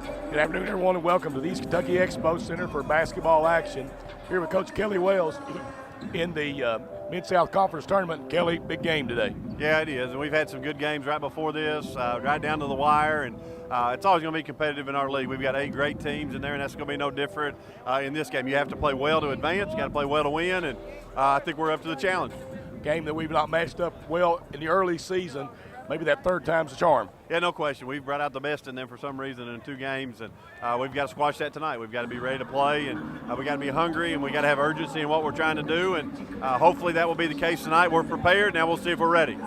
Good afternoon, everyone, and welcome to the East Kentucky Expo Center for basketball action. Here with Coach Kelly Wells in the Mid-South Conference Tournament. Kelly, big game today. Yeah, it is, and we've had some good games right before this, right down to the wire, and it's always going to be competitive in our league. We've got 8 great teams in there, and that's going to be no different in this game. You have to play well to advance, you got to play well to win, and I think we're up to the challenge. Game that we've not matched up well in the early season. Maybe that third time's the charm. Yeah, no question. We've brought out the best in them for some reason in 2 games, and we've got to squash that tonight. We've got to be ready to play, and we got to be hungry, and we got to have urgency in what we're trying to do, and hopefully that will be the case tonight. We're prepared. Now we'll see if we're ready.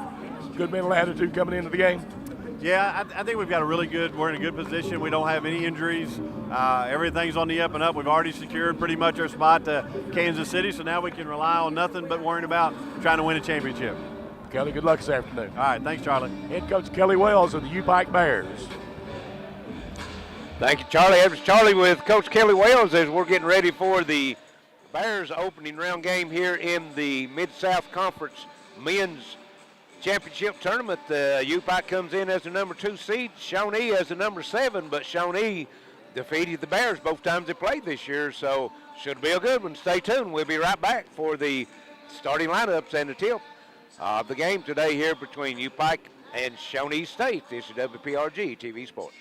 Good mental attitude coming into the game. Yeah, I think we've got we're in a good position. We don't have any injuries. Everything's on the up and up. We've already secured pretty much our spot to Kansas City, so now we can rely on nothing but worrying about trying to win a championship. Kelly, good luck this afternoon. All right, thanks, Charlie. Head coach Kelly Wells of the UPIKE Bears. Thank you, Charlie. That was Charlie with Coach Kelly Wells as we're getting ready for the Bears opening round game here in the Mid-South Conference Men's Championship Tournament. UPIKE comes in as the number 2 seed, Shawnee as the number 7, but Shawnee defeated the Bears both times they played this year, so should be a good one. Stay tuned. We'll be right back for the starting lineups and the tip of the game today here between UPIKE and Shawnee State. This is WPRG TV Sports.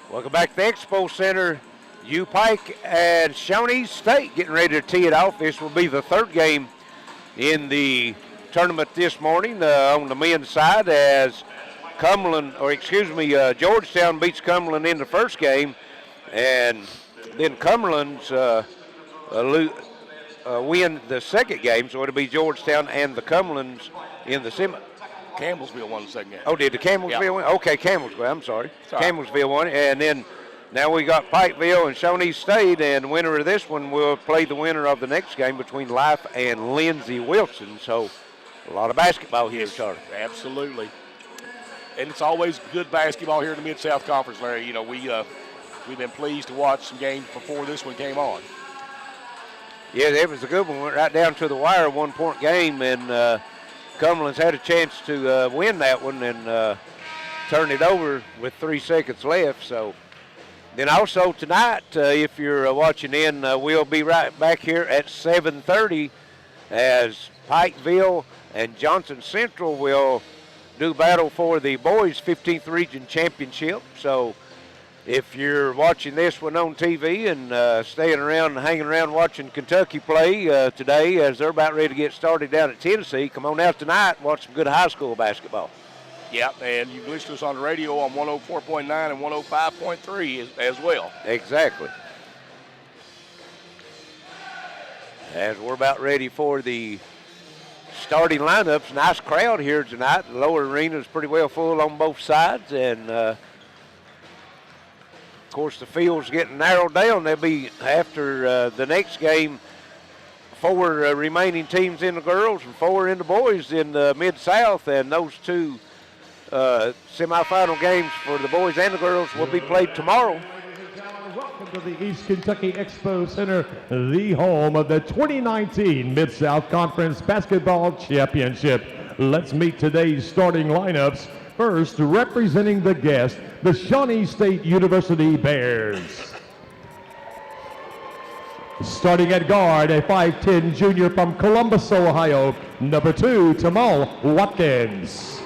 Welcome back to the Expo Center. UPIKE and Shawnee State getting ready to tee it off. This will be the 3rd game in the tournament this morning on the men's side as Georgetown beats Cumberland in the first game, and then Cumberland's win the second game, so it'll be Georgetown and the Cumberlands in the semi. Campbellsville won the second game. Oh, did the Campbellsville win? Okay, Campbellsville, I'm sorry. Campbellsville won, and then now we got Pikeville and Shawnee State, and the winner of this one will play the winner of the next game between Life and Lindsey Wilson. So a lot of basketball here, Charlie. Absolutely. And it's always good basketball here in the Mid-South Conference, Larry. You know, we've been pleased to watch some games before this one came on. Yeah, that was a good one. Went right down to the wire, 1-point game, and Cumberland's had a chance to win that one and turn it over with 3 seconds left. So then also tonight, if you're watching in, we'll be right back here at 7:30 as Pikeville and Johnson Central will do battle for the boys' 15th Region Championship. So if you're watching this one on TV and staying around and hanging around watching Kentucky play today as they're about ready to get started down at Tennessee, come on out tonight and watch some good high school basketball. Yeah, and you can listen to us on the radio on 104.9 and 105.3 as well. Exactly. As we're about ready for the starting lineups, nice crowd here tonight. The lower arena is pretty well full on both sides, and of course the field's getting narrowed down. They'll be after the next game 4 remaining teams in the girls and 4 in the boys in the Mid-South, and those 2 semifinal games for the boys and the girls will be played tomorrow. Welcome to the East Kentucky Expo Center, the home of the 2019 Mid-South Conference Basketball Championship. Let's meet today's starting lineups. First, representing the guest, the Shawnee State University Bears. Starting at guard, a 5'10 junior from Columbus, Ohio, number 2, Tamal Watkins.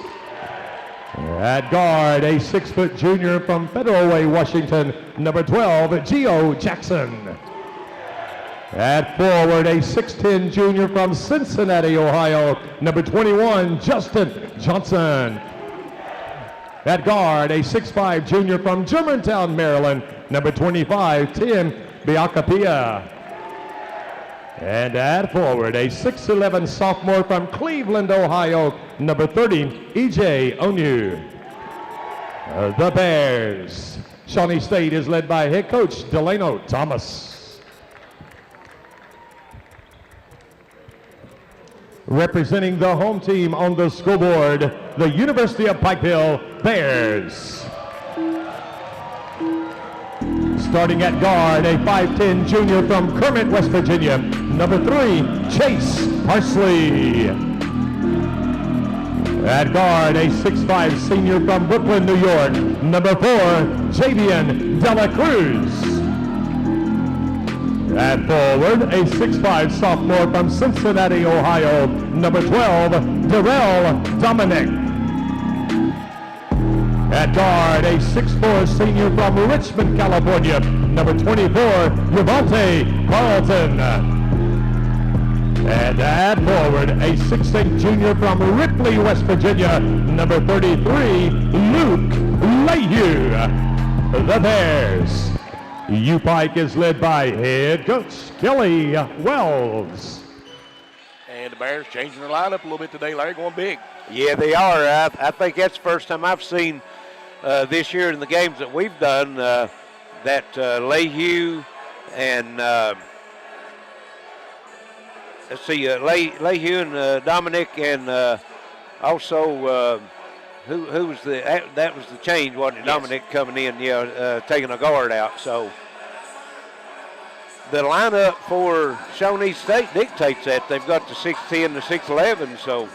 At guard, a 6' junior from Federal Way, Washington, number 12, Gio Jackson. At forward, a 6'10 junior from Cincinnati, Ohio, number 21, Justin Johnson. At guard, a 6'5 junior from Germantown, Maryland, number 25, Tim Biacapia. And at forward, a 6'11 sophomore from Cleveland, Ohio, number 30, E.J. Onyu. The Bears. Shawnee State is led by head coach Delano Thomas. Representing the home team on the scoreboard, the University of Pikeville Bears. Starting at guard, a 5'10 junior from Kermit, West Virginia, number 3, Chase Parsley. At guard, a 6'5 senior from Brooklyn, New York, number 4, Javian Dela Cruz. At forward, a 6'5 sophomore from Cincinnati, Ohio, number 12, Darrell Dominic. At guard, a 6'4 senior from Richmond, California, number 24, Yvonne Carlton. And at forward, a 6'8 junior from Ripley, West Virginia, number 33, Luke Layhew. The Bears. UPIKE is led by head coach Kelly Wells. And the Bears changing their lineup a little bit today, Larry, going big. Yeah, they are. I think that's the first time I've seen this year in the games that we've done that Layhew and let's see, Layhew and Dominic, and also who was that was the change, wasn't it? Yes. Dominic coming in, taking a guard out. So the lineup for Shawnee State dictates that. They've got the 6'10, the 6'11, so.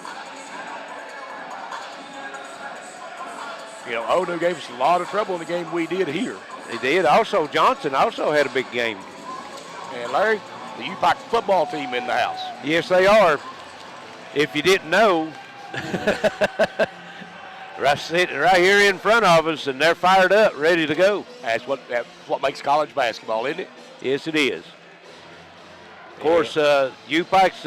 You know, Odo gave us a lot of trouble in the game we did here. He did. Also, Johnson also had a big game. And Larry, the UPIKE football team in the house. Yes, they are. If you didn't know, sitting right here in front of us, and they're fired up, ready to go. That's what makes college basketball, isn't it? Yes, it is. Of course, UPIKE's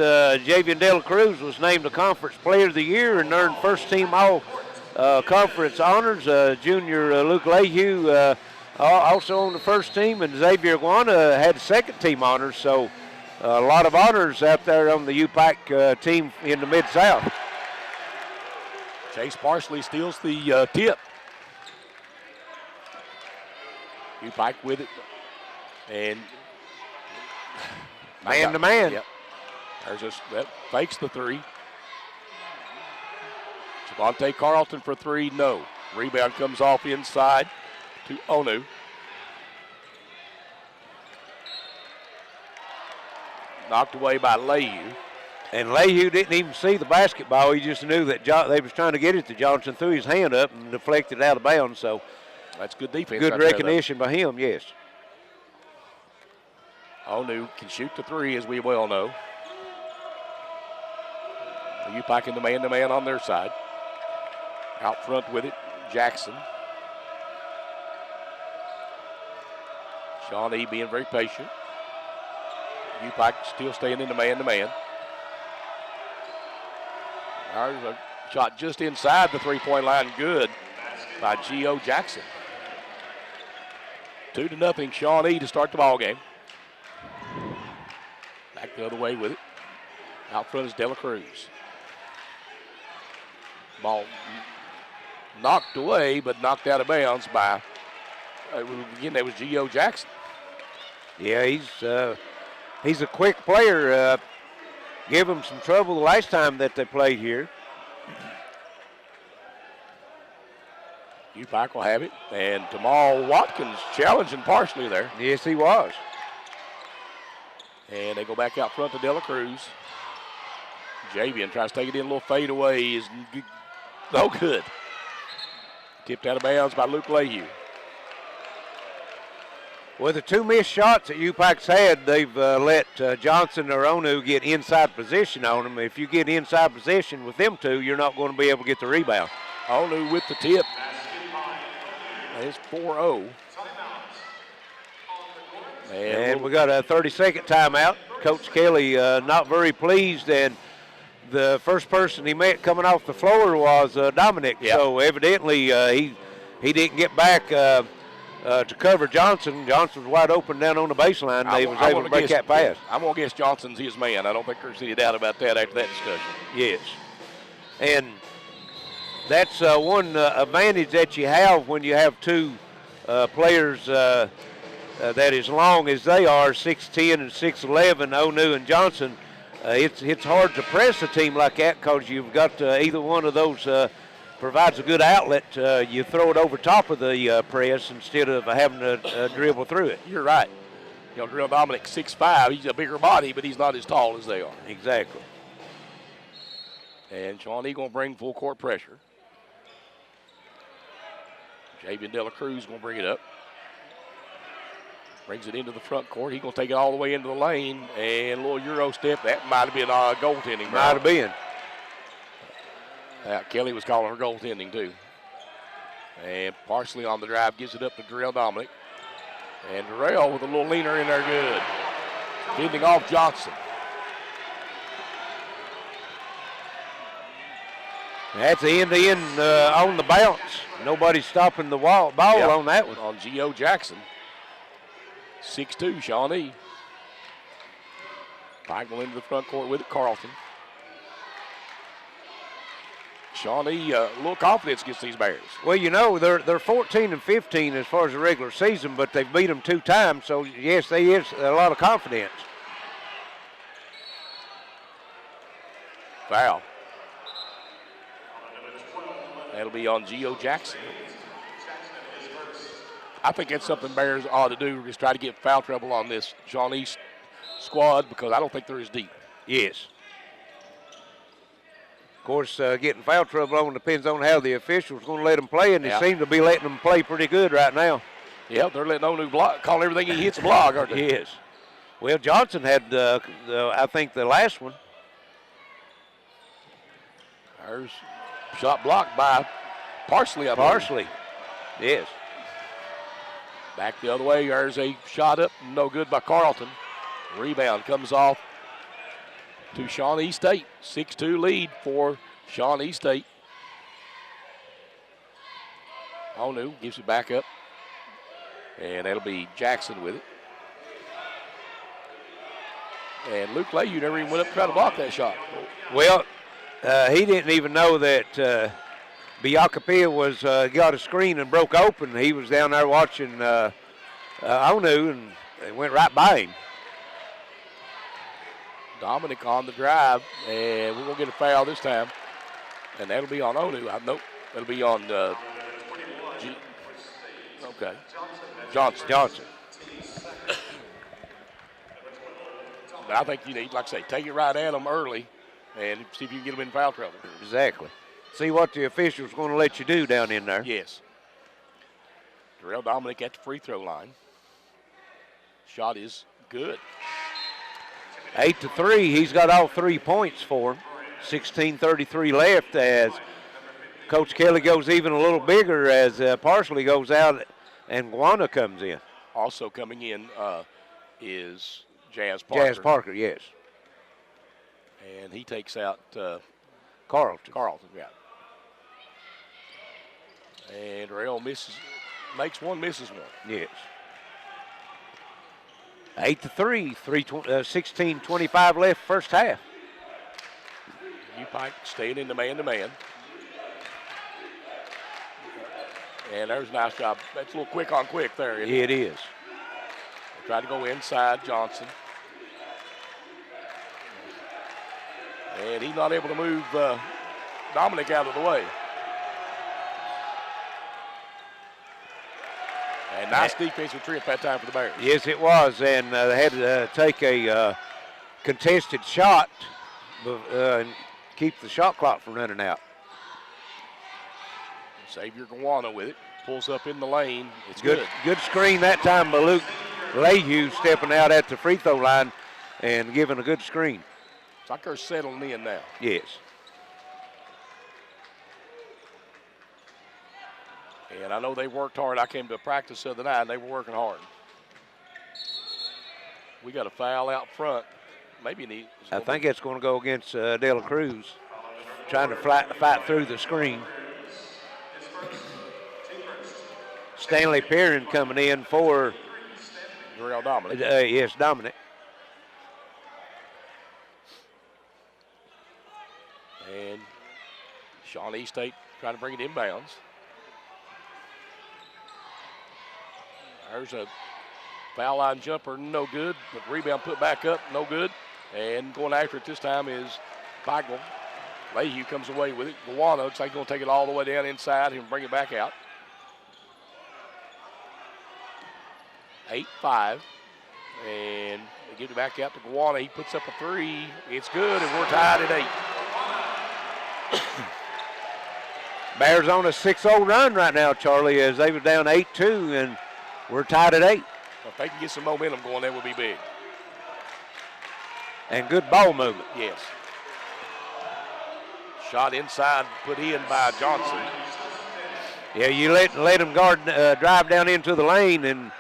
Javian Dela Cruz was named the Conference Player of the Year and earned first-team All-Conference honors. Junior Luke Layhew also on the first team, and Xavier Guana had second-team honors. So a lot of honors out there on the UPIKE team in the Mid-South. Chase Parsley steals the tip. UPIKE with it. And man to man. Yep. There's that fakes the three. Javante Carlton for three, no. Rebound comes off inside to Onu. Knocked away by Layhew. And Layhew didn't even see the basketball. He just knew that they was trying to get it to Johnson, threw his hand up and deflected out of bounds. So that's good defense. Good recognition by him, yes. Onu can shoot the three, as we well know. UPIKE in the man-to-man on their side. Out front with it, Jackson. Shawnee being very patient. UPIKE still staying in the man-to-man. There's a shot just inside the three-point line, good by Gio Jackson. 2-0 Shawnee to start the ball game. Back the other way with it. Out front is Dela Cruz. Ball knocked away, but knocked out of bounds by, again, that was Gio Jackson. Yeah, he's a quick player. Give him some trouble the last time that they played here. UPIKE will have it, and Jamal Watkins challenging Parsley there. Yes, he was. And they go back out front to Dela Cruz. Javian tries to take it in, a little fade away, is no good. Tipped out of bounds by Luke Layhew. Well, the two missed shots that UPIKE's had, they've let Johnson or Onu get inside position on them. If you get inside position with them two, you're not going to be able to get the rebound. Onu with the tip. It's 4-0. And we got a 30-second timeout. Coach Kelly not very pleased, and the first person he met coming off the floor was Dominic. Yep. So evidently he didn't get back to cover Johnson. Johnson was wide open down on the baseline. They was able to break that pass. I'm going to guess Johnson's his man. I don't think there's any doubt about that after that discussion. Yes. And That's one advantage that you have when you have two players that as long as they are, 6'10 and 6'11, Onu and Johnson. It's hard to press a team like that because you've got either one of those provides a good outlet. You throw it over top of the press instead of having to dribble through it. You're right. You know, Drill Dominic 6'5", he's a bigger body, but he's not as tall as they are. Exactly. And Shawnee going to bring full court pressure. Javian De La Cruz going to bring it up. Brings it into the front court. He's going to take it all the way into the lane. And a little Euro step. That might have been goaltending. Might have been. Kelly was calling her goaltending too. And Parsley on the drive gives it up to Darrell Dominic. And Darrell with a little leaner in there, good. Fending off Johnson. That's the end on the bounce. Nobody's stopping the ball on that one. On Gio Jackson. 6'2", Shawnee. Pike will into the front court with it, Carlton. Shawnee, a little confidence against these Bears. Well, you know, they're 14 and 15 as far as the regular season, but they've beat them 2 times, so yes, there is a lot of confidence. Foul. That'll be on Gio Jackson. I think that's something Bears ought to do, is try to get foul trouble on this Shawnee squad, because I don't think they're as deep. Yes. Of course, getting foul trouble on depends on how the officials going to let them play, and they seem to be letting them play pretty good right now. Yeah, they're letting Onu call everything he hits a block, aren't they? Yes. Well, Johnson had, I think, the last one. There's shot blocked by Parsley. Parsley, yes. Back the other way, there's a shot up, no good by Carlton. Rebound comes off to Shawnee State. 6-2 lead for Shawnee State. Onu gives it back up. And that'll be Jackson with it. And Luke Layu never even went up to try to block that shot. Well, he didn't even know that Biakapia was got a screen and broke open. He was down there watching Onu, and it went right by him. Dominic on the drive, and we're going to get a foul this time. And that'll be on Onu. Nope, that'll be on Johnson. But I think you need, like I say, take it right at them early and see if you can get them in foul trouble. Exactly. See what the official's going to let you do down in there. Yes. Darrell Dominic at the free throw line. Shot is good. 8-3. He's got all 3 points for him. 16:33 left as Coach Kelly goes even a little bigger as Parsley goes out and Guana comes in. Also coming in is Jazz Parker. Jazz Parker, yes. And he takes out Carlton, yeah. And Darrell makes one, misses one. Yes. 8-3, 16:25 left first half. UPIKE staying in the man-to-man. And there's a nice job. That's a little quick on quick there. It is. They try to go inside Johnson. And he's not able to move Dominic out of the way. And nice defensive trip that time for the Bears. Yes, it was. And they had to take a contested shot and keep the shot clock from running out. Xavier Guana with it. Pulls up in the lane. It's good. Good screen that time by Luke Layhew stepping out at the free throw line and giving a good screen. It's like they're settling in now. Yes. And I know they worked hard. I came to a practice the other night, and they were working hard. We got a foul out front. Maybe I think it's going to go against De La Cruz, trying to fight through the screen. Stanley Perrin coming in for Darrell Dominic. Yes, Dominic. And Shawnee State trying to bring it inbounds. There's a foul line jumper, no good, but rebound put back up, no good. And going after it this time is Pike. Mayhew comes away with it. Gawana looks like he's going to take it all the way down inside and bring it back out. 8-5. And they give it back out to Gawana. He puts up a three. It's good, and we're tied at 8. Bears on a 6-0 run right now, Charlie, as they were down 8-2, and we're tied at 8. If they can get some momentum going, that would be big. And good ball movement. Yes. Shot inside, put in by Johnson. Yeah, you let them guard drive down into the lane, and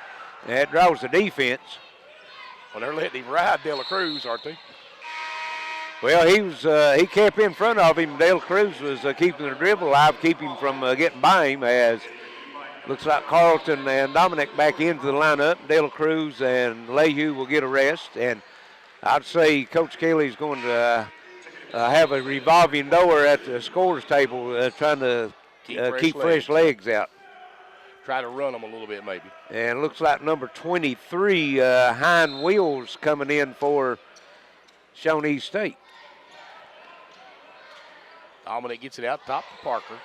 that draws the defense. Well, they're letting him ride De La Cruz, aren't they? Well, he kept in front of him. De La Cruz was keeping the dribble alive, keeping him from getting by him, as looks like Carlton and Dominic back into the lineup. De La Cruz and Layhew will get a rest, and I'd say Coach Kelly's going to have a revolving door at the scores table, trying to keep fresh legs out. Try to run them a little bit, maybe. And looks like number 23, Hein Wheels, coming in for Shawnee State. Dominic gets it out top to Parker.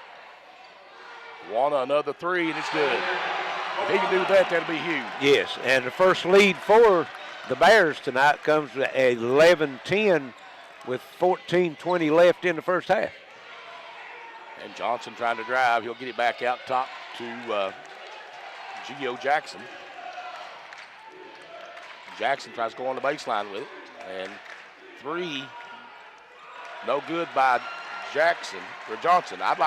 Wanna another three, and it's good. If he can do that, that'll be huge. Yes, and the first lead for the Bears tonight comes to 11-10 with 14:20 left in the first half. And Johnson trying to drive. He'll get it back out top to Gio Jackson. Jackson tries to go on the baseline with it. And three, no good by Jackson or Johnson. I'd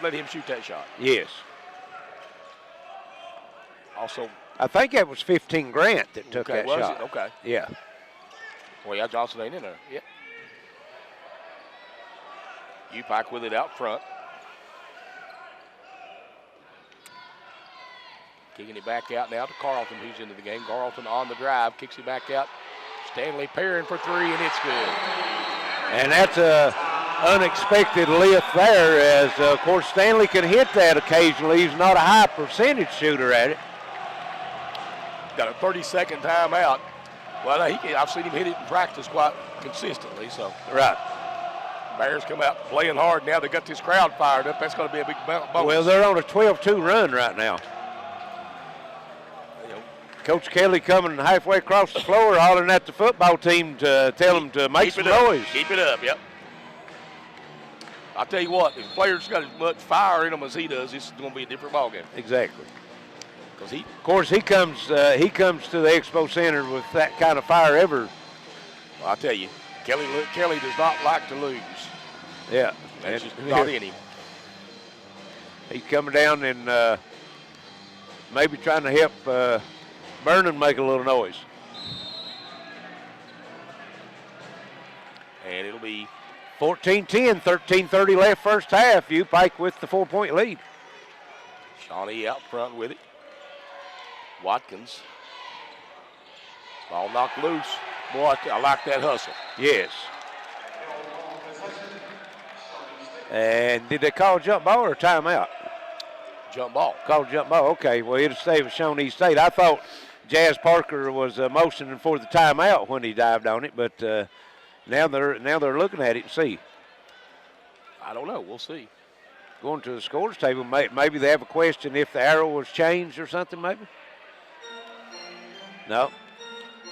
let him shoot that shot. Yes. Also, I think that was 15 Grant that took that was shot. It? Okay. Yeah. Well, yeah, Johnson ain't in there. Yep. UPIKE with it out front. Kicking it back out now to Carlton, who's into the game. Carlton on the drive, kicks it back out. Stanley Perrin for three, and it's good. And that's a unexpected lift there, as of course Stanley can hit that occasionally. He's not a high percentage shooter at it. Got a 30-second timeout. Well, I've seen him hit it in practice quite consistently. So right. Bears come out playing hard now. They got this crowd fired up. That's going to be a big bonus. Well, they're on a 12-2 run right now. Coach Kelly coming halfway across the floor, hollering at the football team to tell them to make some noise. Keep it up, yep. I'll tell you what, if players got as much fire in them as he does, this is going to be a different ballgame. Exactly. Because of course, he comes to the Expo Center with that kind of fire ever. Well, I'll tell you, Kelly does not like to lose. Yeah. That's just not in him. He's coming down and maybe trying to help Vernon make a little noise. And it'll be 14-10, 13:30 left first half. UPIKE with the 4-point lead. Shawnee out front with it. Watkins. Ball knocked loose. Boy, I like that hustle. Yes. And did they call jump ball or timeout? Jump ball. Called jump ball. Okay, well, it'll stay with Shawnee State. I thought Jazz Parker was motioning for the timeout when he dived on it, but now they're looking at it and see. I don't know. We'll see. Going to the scores table, maybe they have a question if the arrow was changed or something, maybe? No.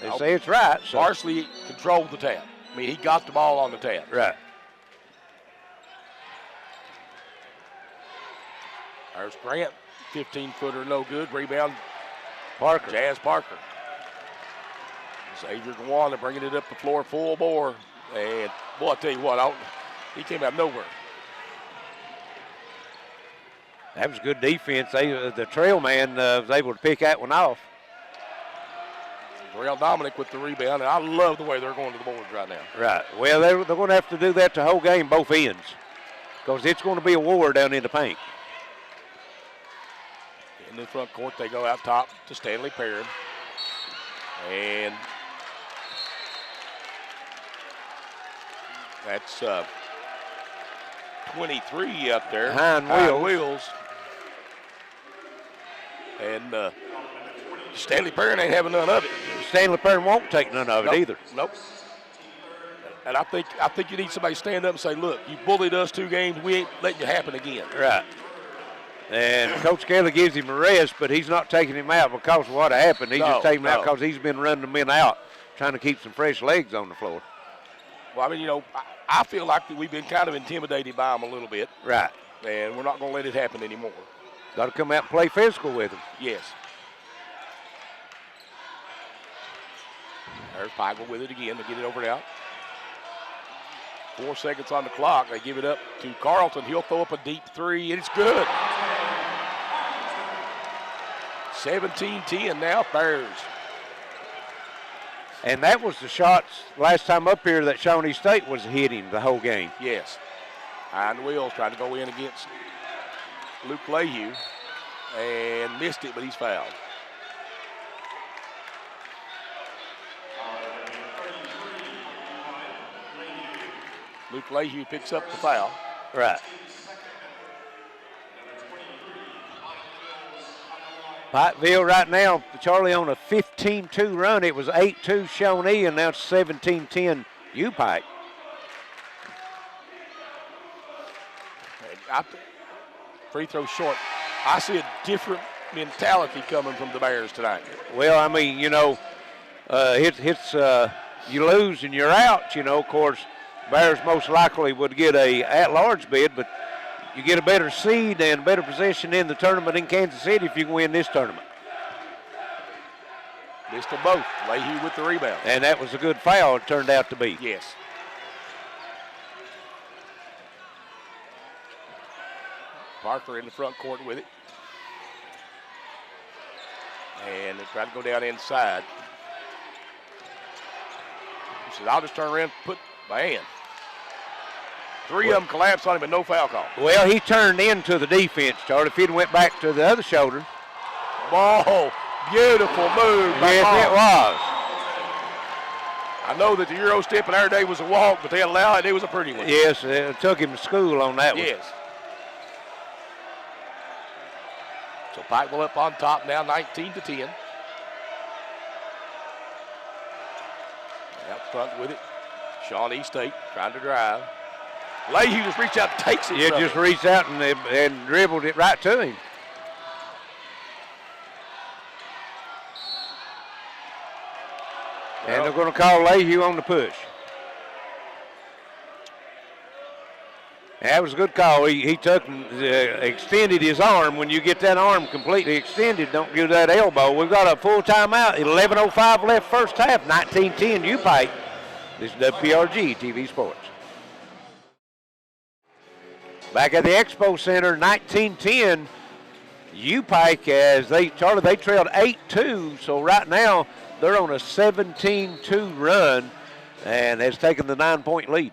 They say it's right. So. Parsley controlled the tap. I mean, he got the ball on the tap. Right. There's Grant, 15-footer, no good. Rebound, Parker. Jazz Parker. Xavier Gawana bringing it up the floor full bore. And, boy, I tell you what, he came out of nowhere. That was good defense. The trail man was able to pick that one off. Darrell Dominic with the rebound, and I love the way they're going to the boards right now. Right. Well, they're going to have to do that the whole game, both ends, because it's going to be a war down in the paint. In the front court, they go out top to Stanley Perrin. And that's 23 up there. Behind Wheels. And Stanley Perrin ain't having none of it. Stanley Perrin won't take none of it either. Nope. And I think you need somebody to stand up and say, look, you bullied us 2 games. We ain't letting you happen again. Right. And Coach Kelly gives him a rest, but he's not taking him out because of what happened. He's just taking him out because he's been running the men out, trying to keep some fresh legs on the floor. Well, I mean, I feel like we've been kind of intimidated by them a little bit. Right. And we're not going to let it happen anymore. Got to come out and play physical with them. Yes. There's Pike with it again to get it over and out. 4 seconds on the clock. They give it up to Carlton. He'll throw up a deep 3, and it's good. 17-10 now, Bears. And that was the shots last time up here that Shawnee State was hitting the whole game. Yes. Behind the wheels, trying to go in against Luke Lehue, and missed it, but he's fouled. Luke Lehue picks up the foul. Right. Pikeville right now, Charlie, on a 15-2 run. It was 8-2 Shawnee, and now it's 17-10 UPIKE. Free throw short. I see a different mentality coming from the Bears tonight. Well, I mean, you lose and you're out. Of course, Bears most likely would get a at-large bid, but you get a better seed and better position in the tournament in Kansas City if you can win this tournament. Missed them both. Lehue with the rebound. And that was a good foul, it turned out to be. Yes. Parker in the front court with it. And they try to go down inside. He says, I'll just turn around and put my hand. 3 of them collapsed on him, but no foul call. Well, he turned into the defense, Charlie. If he'd went back to the other shoulder. Ball, beautiful move. Yes, it was. I know that the Euro step in our day was a walk, but they allowed it. It was a pretty one. Yes, it took him to school on that one. Yes. So Pikeville up on top now, 19-10. Out front with it. Shawnee State trying to drive. Lehue just reached out and takes it. Yeah, just reached out and dribbled it right to him. Well, and they're going to call Lehue on the push. That was a good call. He took and extended his arm. When you get that arm completely extended, don't give that elbow. We've got a full timeout. 11:05 left first half. 19-10 UPIKE. This is WPRG TV Sports. Back at the Expo Center, 19-10 UPIKE as they trailed 8-2. So right now they're on a 17-2 run and has taken the 9-point lead.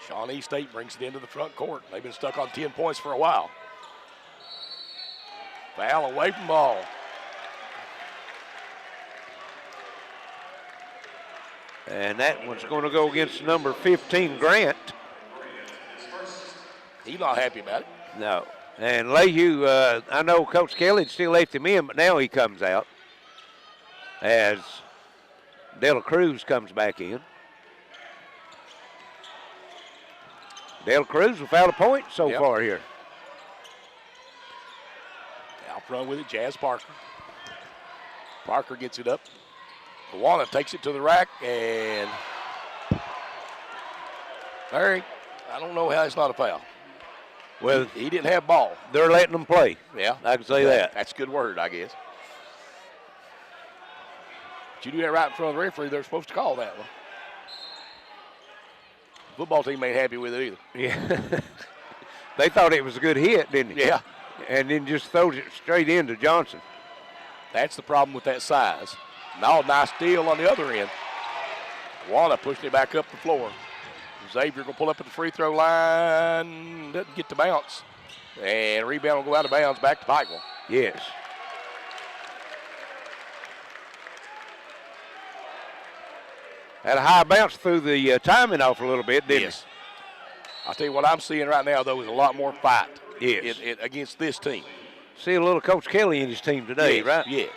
Shawnee State brings it into the front court. They've been stuck on 10 points for a while. Foul away from ball. And that one's going to go against number 15, Grant. He's not happy about it. No. And Lehue, I know Coach Kelly still left him in, but now he comes out as Dela Cruz comes back in. Dela Cruz without a point so far here. Out front with it, Jazz Parker. Parker gets it up. Kawana takes it to the rack, and Larry, I don't know how it's not a foul. Well, he didn't have ball. They're letting them play. Yeah. I can say that. That's a good word, I guess. But you do that right in front of the referee, they're supposed to call that one. Football team ain't happy with it either. Yeah. They thought it was a good hit, didn't they? Yeah. And then just throws it straight into Johnson. That's the problem with that size. Now, nice steal on the other end. Kawana pushing it back up the floor. Xavier going to pull up at the free throw line. Doesn't get the bounce. And rebound will go out of bounds back to Pikeville. Yes. Had a high bounce through the timing off a little bit, didn't it? I'll tell you what I'm seeing right now, though, is a lot more fight Yes. against this team. See a little Coach Kelly in his team today, Yes, right? Yes.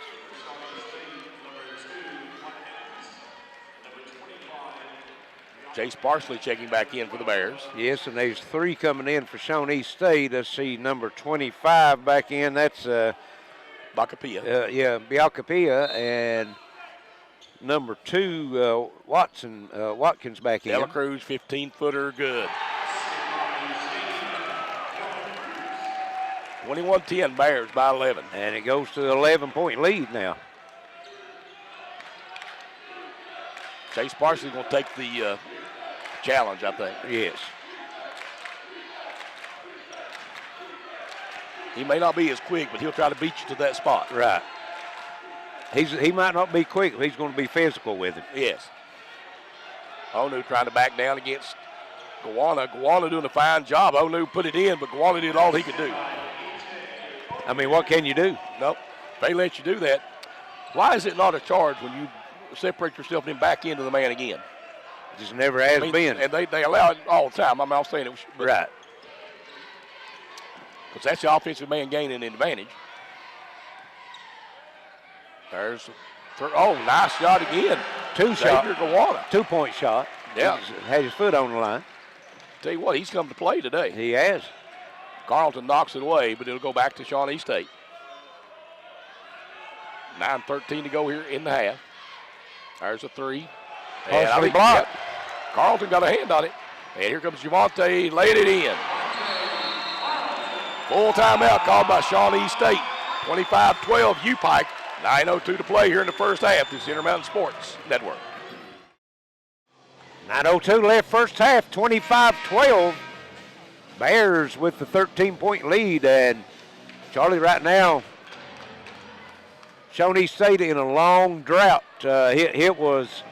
Chase Parsley checking back in for the Bears. Yes, and there's 3 coming in for Shawnee State. Let's see, number 25 back in. That's Bacapia. Bialcapia, and number 2 Watkins back in. Dela Cruz, 15-footer, good. 21-10 Bears by 11. And it goes to an 11-point lead now. Chase Parsley's going to take the challenge, I think. Yes. He may not be as quick, but he'll try to beat you to that spot. Right. He might not be quick, but he's going to be physical with him. Yes. Onu trying to back down against Gowana. Gowana doing a fine job. Onu put it in, but Gowana did all he could do. I mean, what can you do? Nope. If they let you do that, why is it not a charge when you separate yourself and then back into the man again? Just never has been. And they allow it all the time. I'm saying it was. Right. Because that's the offensive man gaining an advantage. There's, nice shot again. 2 shot. Gowana. 2-point shot. Yeah. He's had his foot on the line. Tell you what, he's come to play today. He has. Carlton knocks it away, but it'll go back to Shawnee State. 9:13 to go here in the half. There's a 3. Partially blocked. Yep. Carlton got a hand on it. And here comes Javante, laid it in. Full timeout called by Shawnee State. 25-12 UPIKE. 9:02 to play here in the first half. This is Intermountain Sports Network. 9:02 left first half, 25-12. Bears with the 13-point lead, and Charlie, right now, Shawnee State in a long drought. It was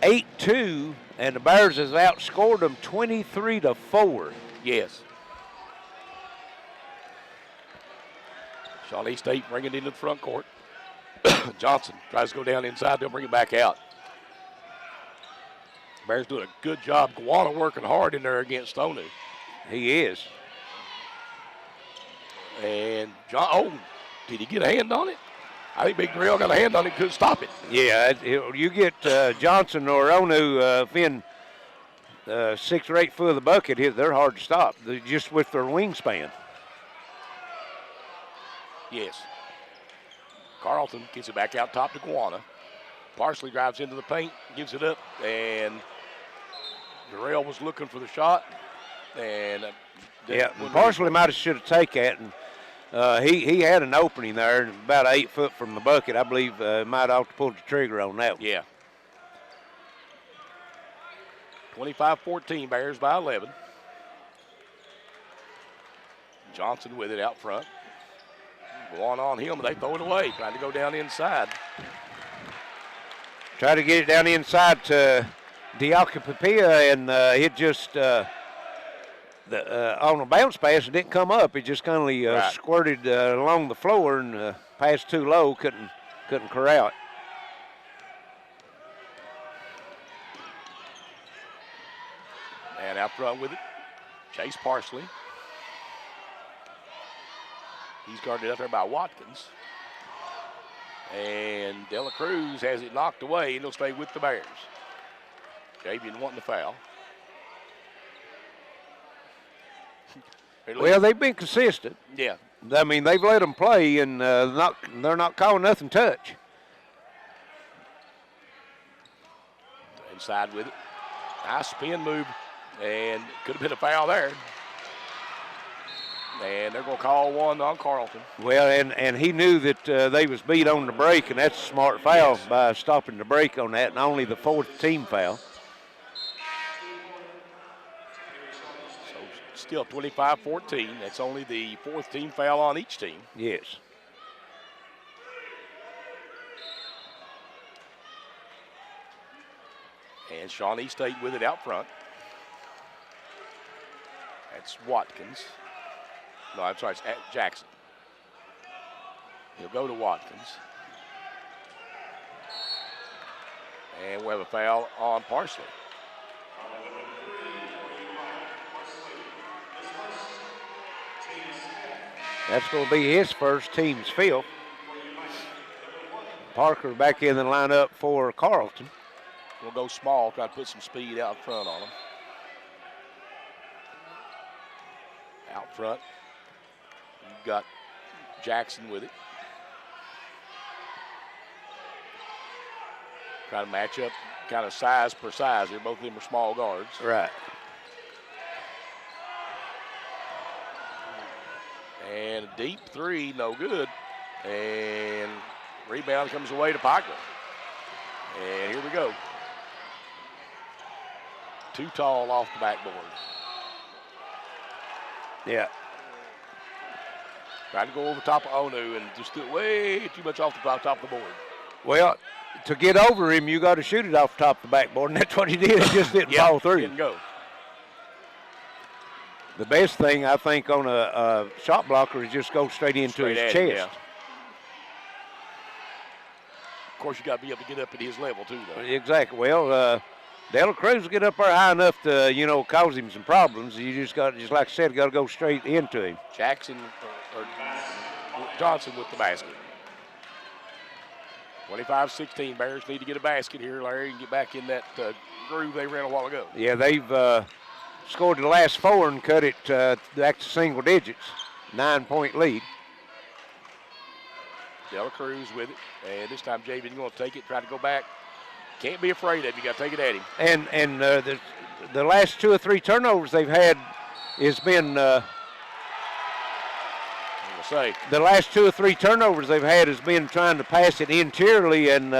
8-2, and the Bears has outscored them 23-4. Yes. Shawnee State bringing it into the front court. Johnson tries to go down inside. They'll bring it back out. Bears doing a good job. Gowana working hard in there against Onu. He is. And did he get a hand on it? I think Big Darrell got a hand on it, couldn't stop it. Yeah, you get Johnson or Onu within 6 or 8 foot of the bucket, they're hard to stop, just with their wingspan. Yes. Carlton gets it back out top to Gowana. Parsley drives into the paint, gives it up, and Darrell was looking for the shot. And Parsley should have taken it, and he had an opening there, about 8 foot from the bucket. I believe might have to pull the trigger on that one. Yeah. 25-14, Bears by 11. Johnson with it out front. Going on him, they throw it away, trying to go down inside. Try to get it down inside to Dialcapia, and it just on a bounce pass, it didn't come up. It just kind of squirted along the floor, and passed too low, couldn't corral it. And out front with it, Chase Parsley. He's guarded up there by Watkins. And Dela Cruz has it knocked away, and he'll stay with the Bears. Javian wanting the foul. Well, they've been consistent. Yeah. I mean, they've let them play, and they're not calling nothing touch. Inside with it. Nice spin move, and could have been a foul there. And they're going to call one on Carlton. Well, and he knew that they was beat on the break, and that's a smart foul by stopping the break on that, and only the 4th team foul. So still 25-14. That's only the 4th team foul on each team. Yes. And Shawnee State with it out front. That's Watkins. No, I'm sorry, it's Jackson. He'll go to Watkins. And we'll have a foul on Parsley. That's going to be his first, team's fifth. Parker back in the lineup for Carlton. We'll go small, try to put some speed out front on them. Out front, you've got Jackson with it. Try to match up kind of size per size here. Both of them are small guards. Right. And a deep three, no good. And rebound comes away to Pike. And here we go. Too tall off the backboard. Yeah. Trying to go over top of Onu and just do it way too much off the top of the board. Well, to get over him, you got to shoot it off the top of the backboard, and that's what he did. It just didn't fall through. Didn't go. The best thing, I think, on a shot blocker is just go straight into his chest. Yeah. Of course, you got to be able to get up at his level, too, though. Exactly. Well, De La Cruz will get up there high enough to, cause him some problems. You just got, just like I said, got to go straight into him. Jackson or Johnson with the basket. 25-16, Bears need to get a basket here, Larry, and get back in that groove they ran a while ago. Yeah, they've scored the last four and cut it back to single digits. 9-point lead. De La Cruz with it, and this time Javen's going to take it, try to go back. Can't be afraid of it. You got to take it at him. And the last 2 or 3 turnovers they've had has been the last 2 or 3 turnovers they've had has been trying to pass it interiorly, and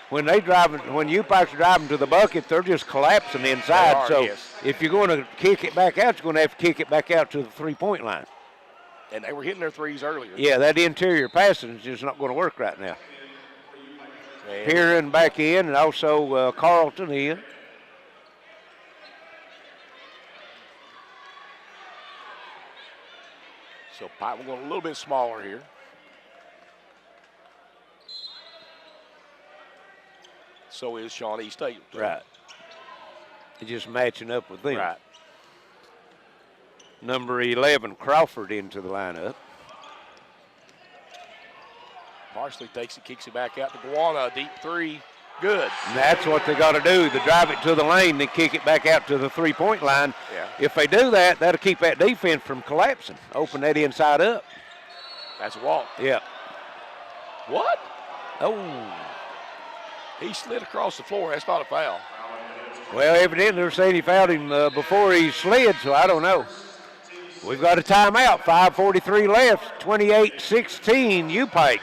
when UPIKE's driving to the bucket, they're just collapsing inside. If you're going to kick it back out, you're going to have to kick it back out to the 3-point line. And they were hitting their threes earlier. Yeah, that interior passing is just not going to work right now. Perrin back in, and also Carlton in. So Pike will go a little bit smaller here. So is Shawnee State. Right. Just matching up with them. Right. Number 11, Crawford, into the lineup. Parsley takes it, kicks it back out to Guana. Deep three, good. And that's what they got to do. They drive it to the lane, then kick it back out to the 3-point line. Yeah. If they do that, that'll keep that defense from collapsing. Open that inside up. That's a walk. Yeah. What? Oh. He slid across the floor. That's not a foul. Well, evidently they're saying he fouled him before he slid, so I don't know. We've got a timeout. 5:43 left. 28-16 UPIKE.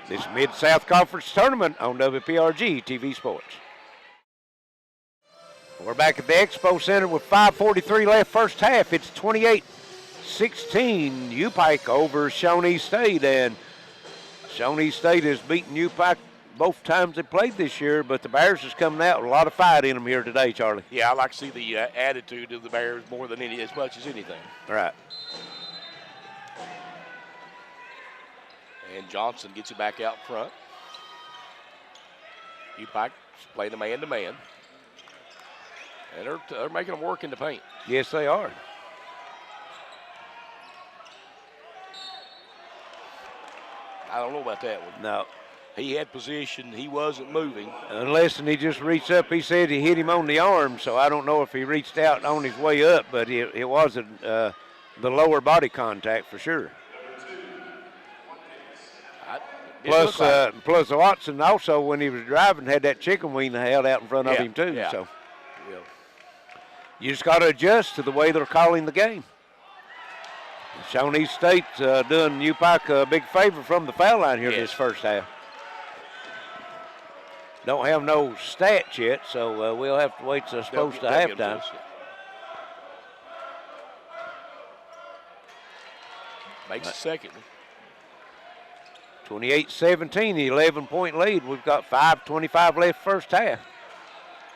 This Mid-South Conference tournament on WPRG TV Sports. We're back at the Expo Center with 5:43 left first half. It's 28-16 UPIKE over Shawnee State, and Shawnee State has beaten UPIKE both times they played this year, but the Bears is coming out with a lot of fight in them here today, Charlie. Yeah, I like to see the attitude of the Bears more than as much as anything. Right. And Johnson gets it back out front. UPIKE play the man-to-man. And they're making them work in the paint. Yes, they are. I don't know about that one. No. He had position. He wasn't moving. Unless he just reached up. He said he hit him on the arm, so I don't know if he reached out on his way up, but it wasn't the lower body contact for sure. Plus Watson also, when he was driving, had that chicken wing held out in front of him too. Yeah. So you just got to adjust to the way they're calling the game. Shawnee State's doing UPIKE a big favor from the foul line here this first half. Don't have no stats yet, so we'll have to wait till close to halftime. Makes the second. 28-17, the 11-point lead. We've got 5:25 left first half.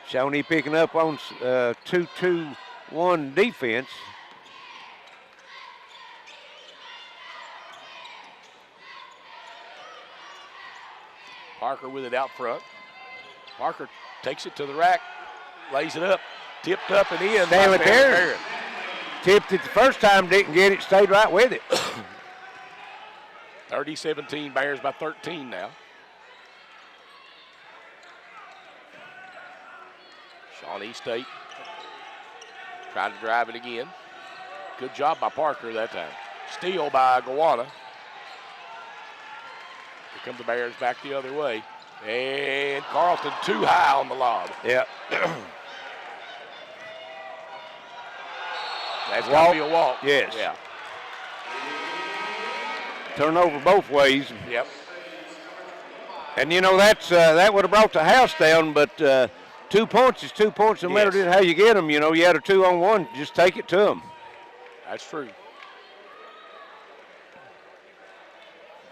Shawnee picking up on 2-2-1 defense. Parker with it out front. Parker takes it to the rack, lays it up, tipped up and in. Stanley Perrin. Tipped it the first time, didn't get it, stayed right with it. 30-17, Bears by 13 now. Shawnee State trying to drive it again. Good job by Parker that time. Steal by Gowanna. Here come the Bears back the other way. And Carlton too high on the lob. Yeah. That's got to be a walk. Yes. Yeah. Turnover both ways. Yep. And, you know, that would have brought the house down, but 2 points is 2 points no matter how you get them. You know, you had a 2-on-1, just take it to them. That's true.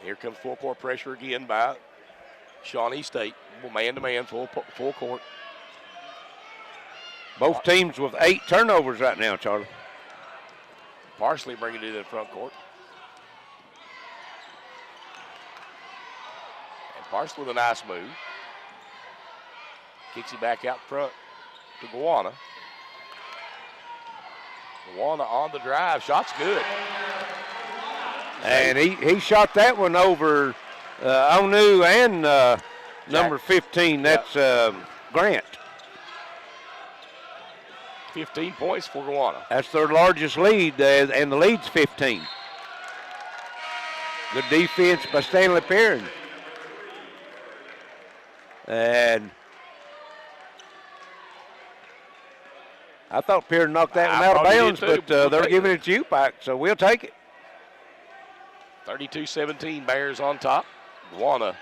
Here comes full court pressure again by Shawnee State. Man-to-man, full court. Both teams with 8 turnovers right now, Charlie. Parsley bringing it to the front court. And Parsley with a nice move. Kicks it back out front to Gowanna. Gowanna on the drive. Shot's good. And he shot that one over Onu and number 15. That's Grant. 15 points for Gowanna. That's their largest lead, and the lead's 15. Good defense by Stanley Perrin. And I thought Perrin knocked that one out of bounds, but they're giving it to UPIKE, so we'll take it. 32-17, Bears on top. Gowanna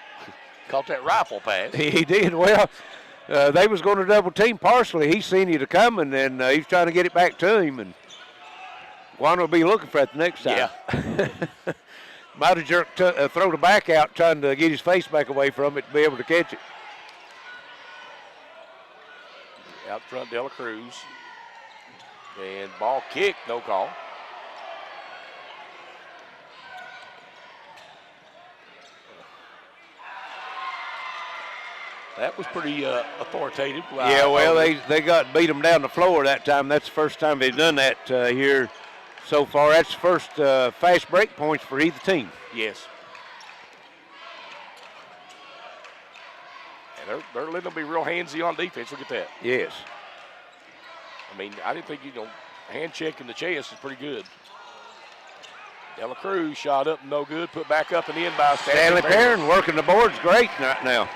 caught that rifle pass. He did. Well, they was going to double team Parsley. He seen it coming, and he's trying to get it back to him. And Gowanna will be looking for it the next time. Yeah. Might have jerked, throw the back out, trying to get his face back away from it to be able to catch it. Out front, Dela Cruz. And ball kick, no call. That was pretty authoritative. Yeah, well, they beat them down the floor that time. That's the first time they've done that here so far. That's the first fast break points for either team. Yes. And they're letting them be real handsy on defense. Look at that. Yes. I mean, I didn't think, hand check in the chest is pretty good. Dela Cruz shot up, no good. Put back up and in by Stanley Perrin working the boards great right now.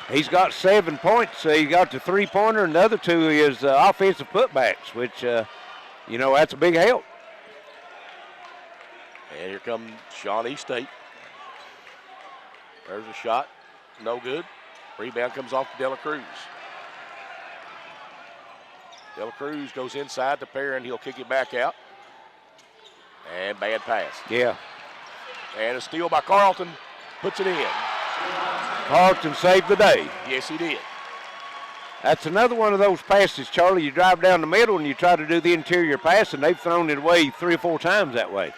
He's got 7 points. He got the 3-pointer, and the other 2 is offensive putbacks, which, that's a big help. And here comes Shawnee State. There's a shot, no good. Rebound comes off to Dela Cruz. Dela Cruz goes inside to Perrin. He'll kick it back out. And bad pass. Yeah. And a steal by Carlton. Puts it in. Carlton saved the day. Yes, he did. That's another one of those passes, Charlie. You drive down the middle and you try to do the interior pass, and they've thrown it away 3 or 4 times that way.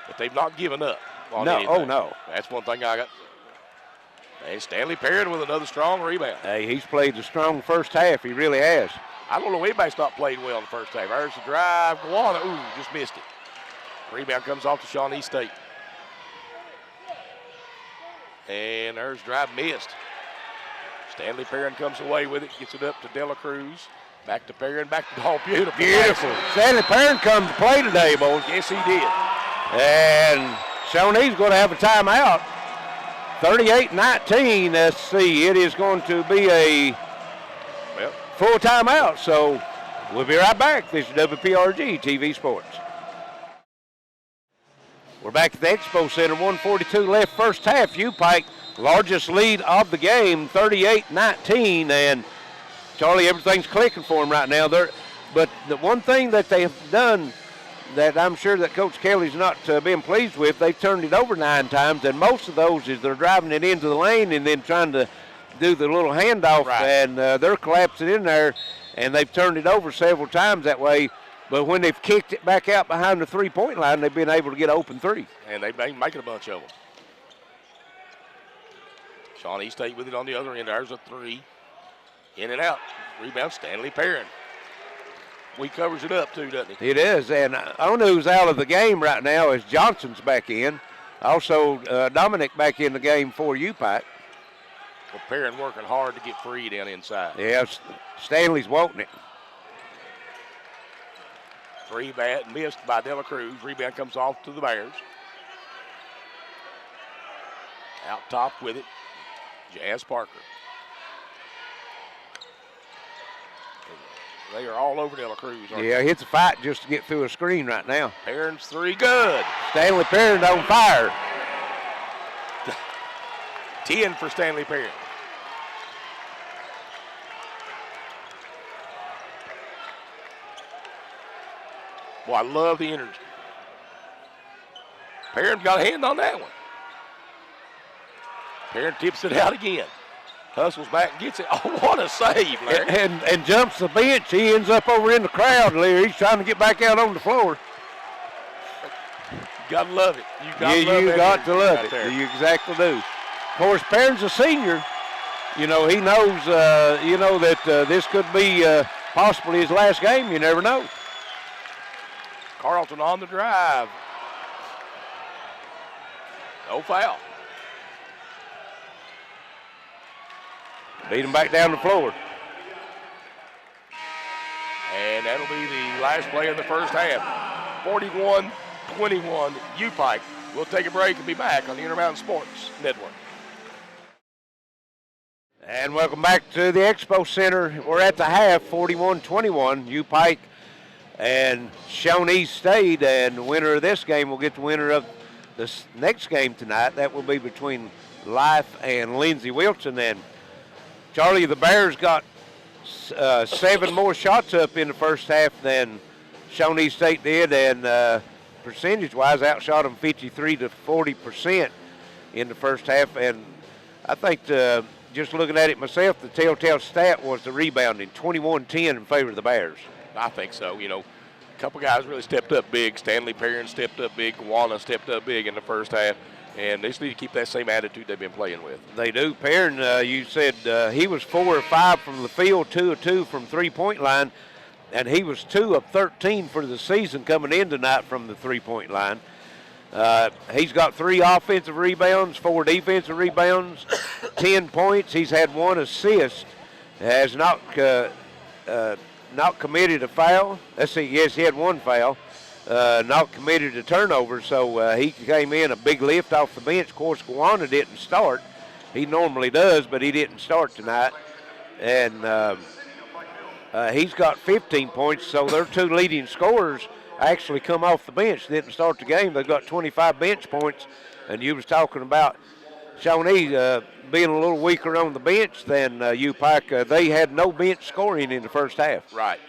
But they've not given up on No, anything. oh no. That's one thing I got. And Stanley Perrin with another strong rebound. Hey, he's played a strong first half. He really has. I don't know anybody's not played well in the first half. There's the drive. Gowanna, just missed it. Rebound comes off to Shawnee State. And there's drive missed. Stanley Perrin comes away with it, gets it up to Dela Cruz. Back to Perrin, back to Ball. Beautiful. Beautiful. Stanley Perrin come to play today, boys. Yes, he did. And Shawnee's going to have a timeout. 38-19. Let's see. It is going to be a full timeout. So we'll be right back. This is WPRG TV Sports. We're back at the Expo Center. 1:42 left first half. UPIKE, largest lead of the game, 38-19. And Charlie, everything's clicking for them right now. But the one thing that they have done that I'm sure that Coach Kelly's not been pleased with, they've turned it over 9 times, and most of those is they're driving it into the lane and then trying to do the little handoff, and they're collapsing in there, and they've turned it over several times that way. But when they've kicked it back out behind the 3-point line, they've been able to get open 3. And they've been making a bunch of them. Shawnee State with it on the other end. There's a 3. In and out. Rebound, Stanley Perrin. He covers it up too, doesn't he? It is, and only who's out of the game right now is Johnson's back in. Also, Dominic back in the game for UPIKE. Well, Perrin working hard to get free down inside. Yeah, Stanley's wanting it. Three bat missed by De La Cruz. Rebound comes off to the Bears. Out top with it, Jazz Parker. They are all over De La Cruz. Yeah, it's a fight just to get through a screen right now. Perrin's three, good. Stanley Perrin on fire. 10 for Stanley Perrin. Boy, I love the energy. Perrin got a hand on that one. Perrin tips it out again. Hustles back and gets it. Oh, what a save, Larry. And jumps the bench. He ends up over in the crowd, Larry. He's trying to get back out on the floor. You got to love it. You got to love it. You exactly do. Of course, Perrin's a senior. You know, he knows, that this could be possibly his last game. You never know. Carlton on the drive. No foul. Beat him back down the floor. And that'll be the last play of the first half. 41-21, UPIKE. We'll take a break and be back on the Intermountain Sports Network. And welcome back to the Expo Center. We're at the half, 41-21, UPIKE and Shawnee State. And the winner of this game will get the winner of this next game tonight. That will be between Life and Lindsey Wilson. And Charlie, the Bears got 7 more shots up in the first half than Shawnee State did, and percentage-wise outshot them 53 to 40% in the first half. And I think just looking at it myself, the telltale stat was the rebounding, 21-10 in favor of the Bears. I think so. You know, a couple guys really stepped up big. Stanley Perrin stepped up big. Kawana stepped up big in the first half. And they just need to keep that same attitude they've been playing with. They do. Perrin, you said he was 4 of 5 from the field, 2 of 2 from three-point line, and he was 2 of 13 for the season coming in tonight from the three-point line. He's got 3 offensive rebounds, 4 defensive rebounds, 10 points. He's had 1 assist. Has not committed a foul. Let's see. Yes, he had 1 foul. Not committed to turnover, so he came in a big lift off the bench. Of course, Kawana didn't start. He normally does, but he didn't start tonight. And he's got 15 points, so their 2 leading scorers actually come off the bench. Didn't start the game. They've got 25 bench points, and you was talking about Shawnee being a little weaker on the bench than UPIKE. They had no bench scoring in the first half. Right.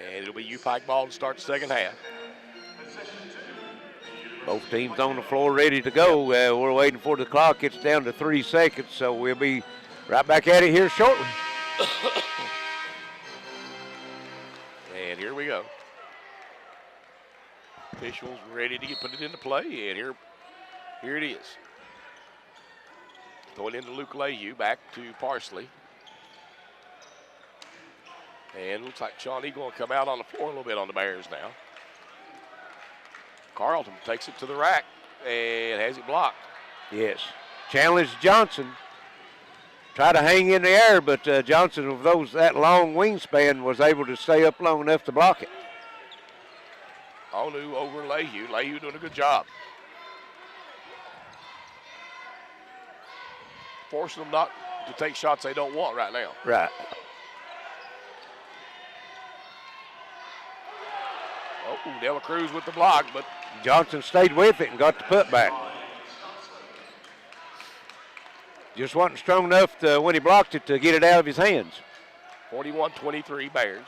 And it'll be UPIKE ball to start the second half. Both teams on the floor ready to go. We're waiting for the clock. It's down to 3 seconds, so we'll be right back at it here shortly. And here we go. Officials ready to put it into play, and here it is. Throw it into Luke Layhew, back to Parsley. And looks like Shawnee going to come out on the floor a little bit on the Bears now. Carlton takes it to the rack and has it blocked. Yes. Challenged Johnson. Try to hang in the air, but Johnson, with that long wingspan, was able to stay up long enough to block it. Onu over Layhew. Layhew doing a good job. Forcing them not to take shots they don't want right now. Right. Oh, De La Cruz with the block, but Johnson stayed with it and got the putback. Just wasn't strong enough to, when he blocked it, to get it out of his hands. 41-23 Bears.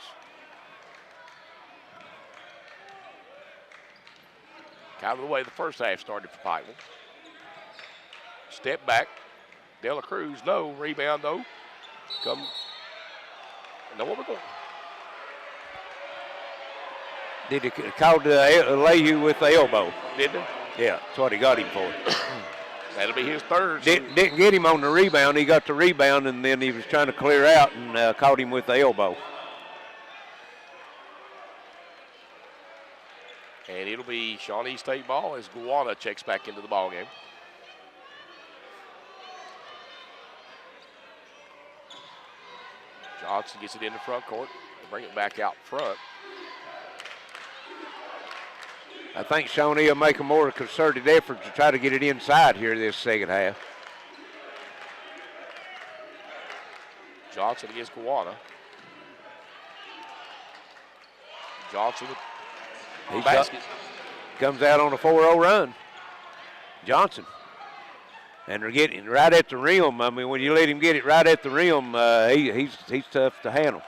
Kind of the way the first half started for Pike. Step back. De La Cruz, no. Rebound, though. Come. Know what we're going. Did he call Layhew with the elbow? Did they? Yeah, that's what he got him for. That'll be his third. Didn't get him on the rebound. He got the rebound, and then he was trying to clear out and caught him with the elbow. And it'll be Shawnee State ball as Guana checks back into the ball game. Johnson gets it in the front court. They bring it back out front. I think Shawnee will make a more concerted effort to try to get it inside here this second half. Johnson against Guana. Johnson with the basket. Comes out on a 4-0 run. Johnson. And they're getting right at the rim. I mean, when you let him get it right at the rim, he's tough to handle.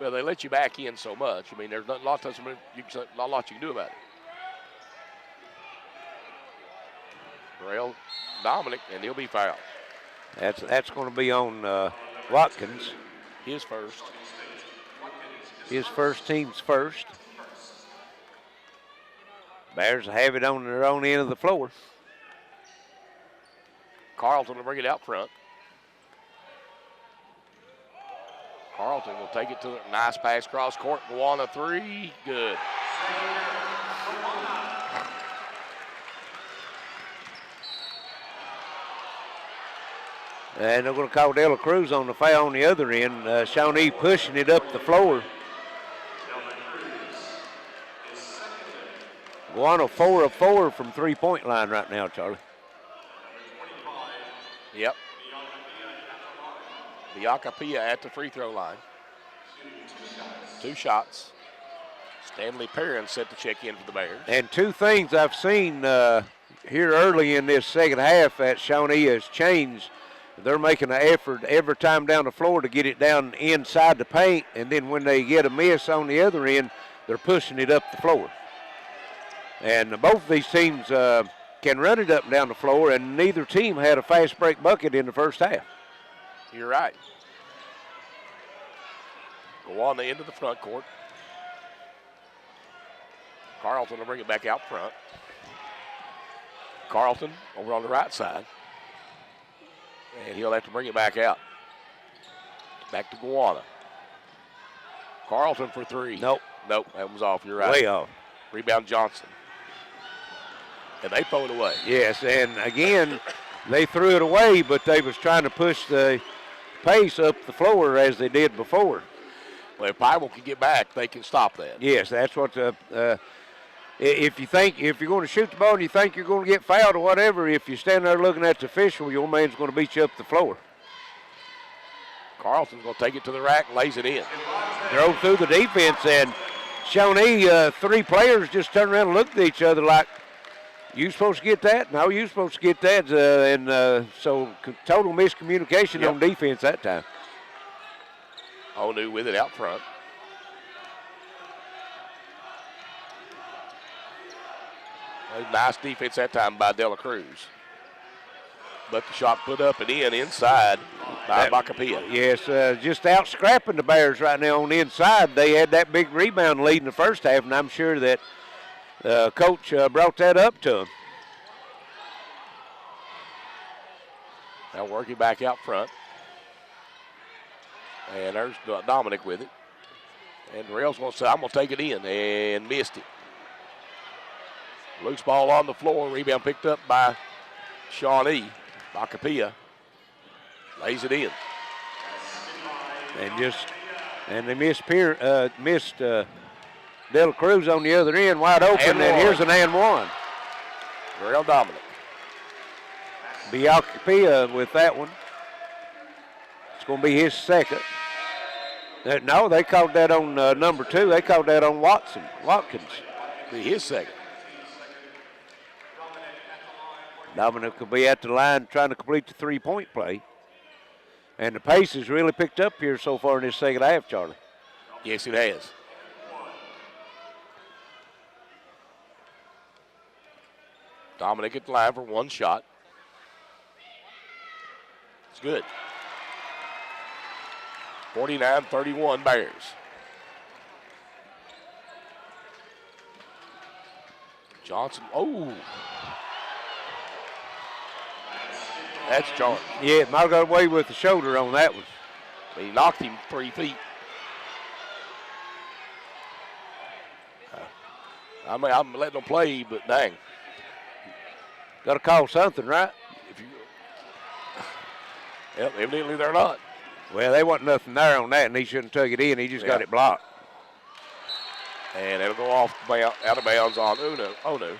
Well, they let you back in so much. I mean, there's not a lot you can do about it. Burrell, Dominic, and he'll be fouled. That's going to be on Watkins. His first. His first, team's first. Bears have it on their own end of the floor. Carlton will bring it out front. Carlton will take it to the nice pass cross court. Guana three, good. And they're going to call De La Cruz on the foul on the other end. Shawnee pushing it up the floor. Guana 4 of 4 from three-point line right now, Charlie. Yep. Biakapia at the free throw line. 2 shots. Stanley Perrin set to check in for the Bears. And 2 things I've seen here early in this second half that Shawnee has changed. They're making an effort every time down the floor to get it down inside the paint, and then when they get a miss on the other end, they're pushing it up the floor. And both of these teams can run it up and down the floor, and neither team had a fast break bucket in the first half. You're right. Go on the end of the front court. Carlton will bring it back out front. Carlton over on the right side. And he'll have to bring it back out. Back to Guana. Carlton for 3. Nope, that was off. You're right. Way off. Rebound Johnson. And they throw it away. Yes, and again, they threw it away, but they was trying to push the pace up the floor as they did before. Well, if Pike can get back, they can stop that. Yes, that's what if you're going to shoot the ball and you think you're going to get fouled or whatever, if you stand there looking at the official, your man's going to beat you up the floor. Carlton's going to take it to the rack, lays it in. Throw through the defense, and Shawnee, 3 players just turned around and looked at each other like, you supposed to get that? No, you supposed to get that. So total miscommunication on defense that time. Onu with it out front. Nice defense that time by De La Cruz. But the shot put up and inside by Biakapia. Yes, just out scrapping the Bears right now on the inside. They had that big rebound lead in the first half, and I'm sure that Coach brought that up to him. Now working back out front. And there's Dominic with it. And Rails going to say, I'm going to take it in, and missed it. Loose ball on the floor. Rebound picked up by Shawnee. Biakapia lays it in. And they missed De La Cruz on the other end, wide open, and here's an and one. Real Dominic. Biakapia with that one. It's going to be his second. No, they called that on number 2. They called that on Watkins. Be his second. Dominic will be at the line trying to complete the 3-point play. And the pace has really picked up here so far in this second half, Charlie. Yes, it has. Dominic at the line for 1 shot. It's good. 49-31 Bears. Johnson, that's charged. Yeah, might have got away with the shoulder on that one. He knocked him 3 feet. I mean, I'm letting them play, but dang. Got to call something, right? Yep, evidently they're not. Well, there wasn't nothing there on that, and he shouldn't have took it in. He just got it blocked. And it'll go out of bounds on Onu.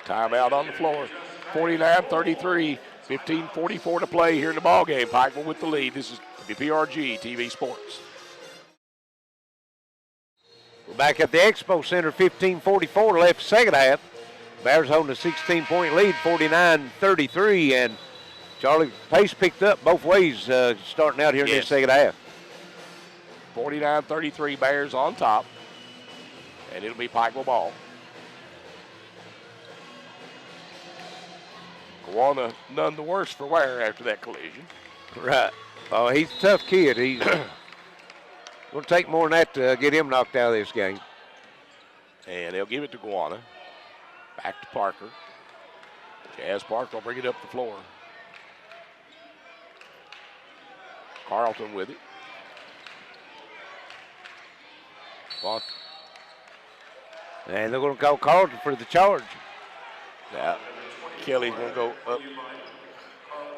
Timeout on the floor. 49-33, 15:44 to play here in the ballgame. Pikeville with the lead. This is WPRG TV Sports. We're back at the Expo Center, 15:44 left second half. Bears holding a 16-point lead, 49-33, and Charlie, pace picked up both ways starting out here in this second half. 49-33, Bears on top, and it'll be Pikeville ball. Kawana none the worse for wear after that collision. Right. Oh, he's a tough kid. He's going to take more than that to get him knocked out of this game. And they'll give it to Kawana. Back to Parker. Jazz Parker will bring it up the floor. Carlton with it. Well, and they're going to call Carlton for the charge. Now, Kelly's going to go up.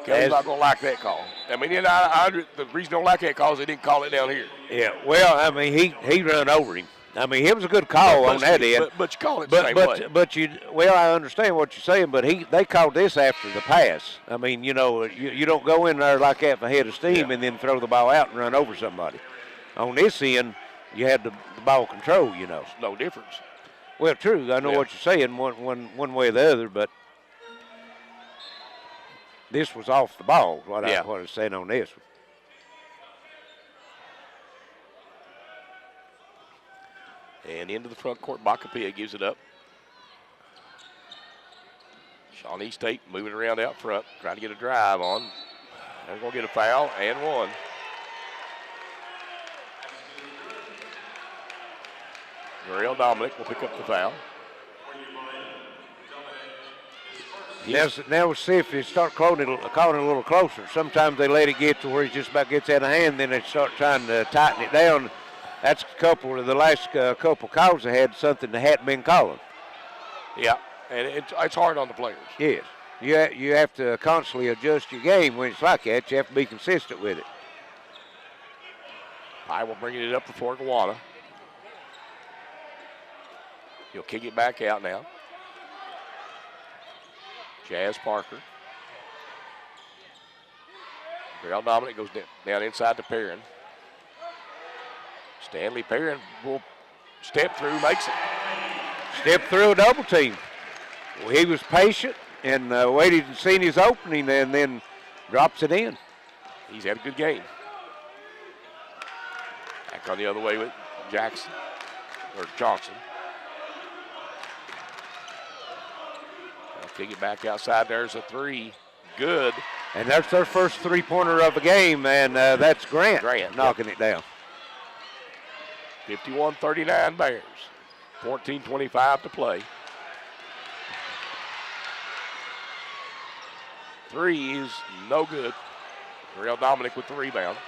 Kelly's not going to like that call. I mean, the reason they don't like that call is they didn't call it down here. Yeah, well, I mean, he run over him. I mean, it was a good call on that end. But you call it the same way. I understand what you're saying, but they called this after the pass. I mean, you don't go in there like that for head of steam and then throw the ball out and run over somebody. On this end, you had the ball control, It's no difference. Well, true. I know what you're saying one way or the other, but this was off the ball, what I was saying on this one. And into the front court, Bacapia gives it up. Shawnee State moving around out front, trying to get a drive on. They're going to get a foul and one. Muriel Dominic will pick up the foul. Now we'll see if they start calling it a little closer. Sometimes they let it get to where it just about gets out of hand, then they start trying to tighten it down. That's a couple of the last couple calls they had, something they hadn't been calling. Yeah, and it's hard on the players. Yes. You have to constantly adjust your game when it's like that. You have to be consistent with it. I will bring it up before Kawana. He'll kick it back out now. Jazz Parker. Darrell Dominic goes down inside to Perrin. Stanley Perrin will step through, makes it. Step through a double team. Well, he was patient and waited and seen his opening and then drops it in. He's had a good game. Back on the other way with Johnson. I'll kick it back outside. There's a three. Good. And that's their first three-pointer of the game, and that's Grant knocking it down. 51-39 Bears. 14:25 to play. Three is no good. Darrell Dominic with the rebound.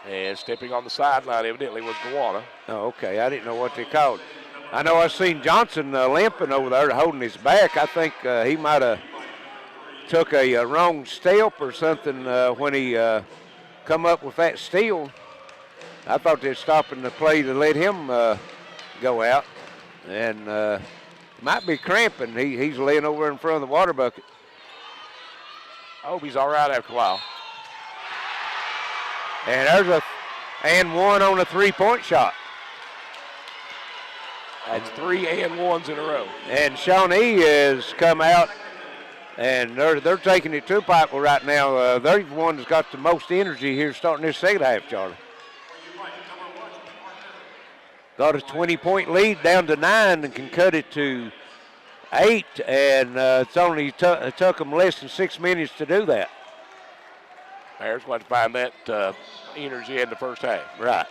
And stepping on the sideline evidently was Gawana. Oh, okay. I didn't know what they called. I know I seen Johnson limping over there holding his back. I think he might have took a wrong step or something when he come up with that steal. I thought they were stopping the play to let him go out. And might be cramping. He's laying over in front of the water bucket. I hope he's all right after a while. And there's and one on a three-point shot. That's 3 and 1s in a row. And Shawnee has come out, and they're taking it to Pikeville right now. They're the one that's got the most energy here starting this second half, Charlie. Got a 20-point lead down to 9 and can cut it to 8, and it's only it took them less than 6 minutes to do that. Bears going to find that energy in the first half. Right.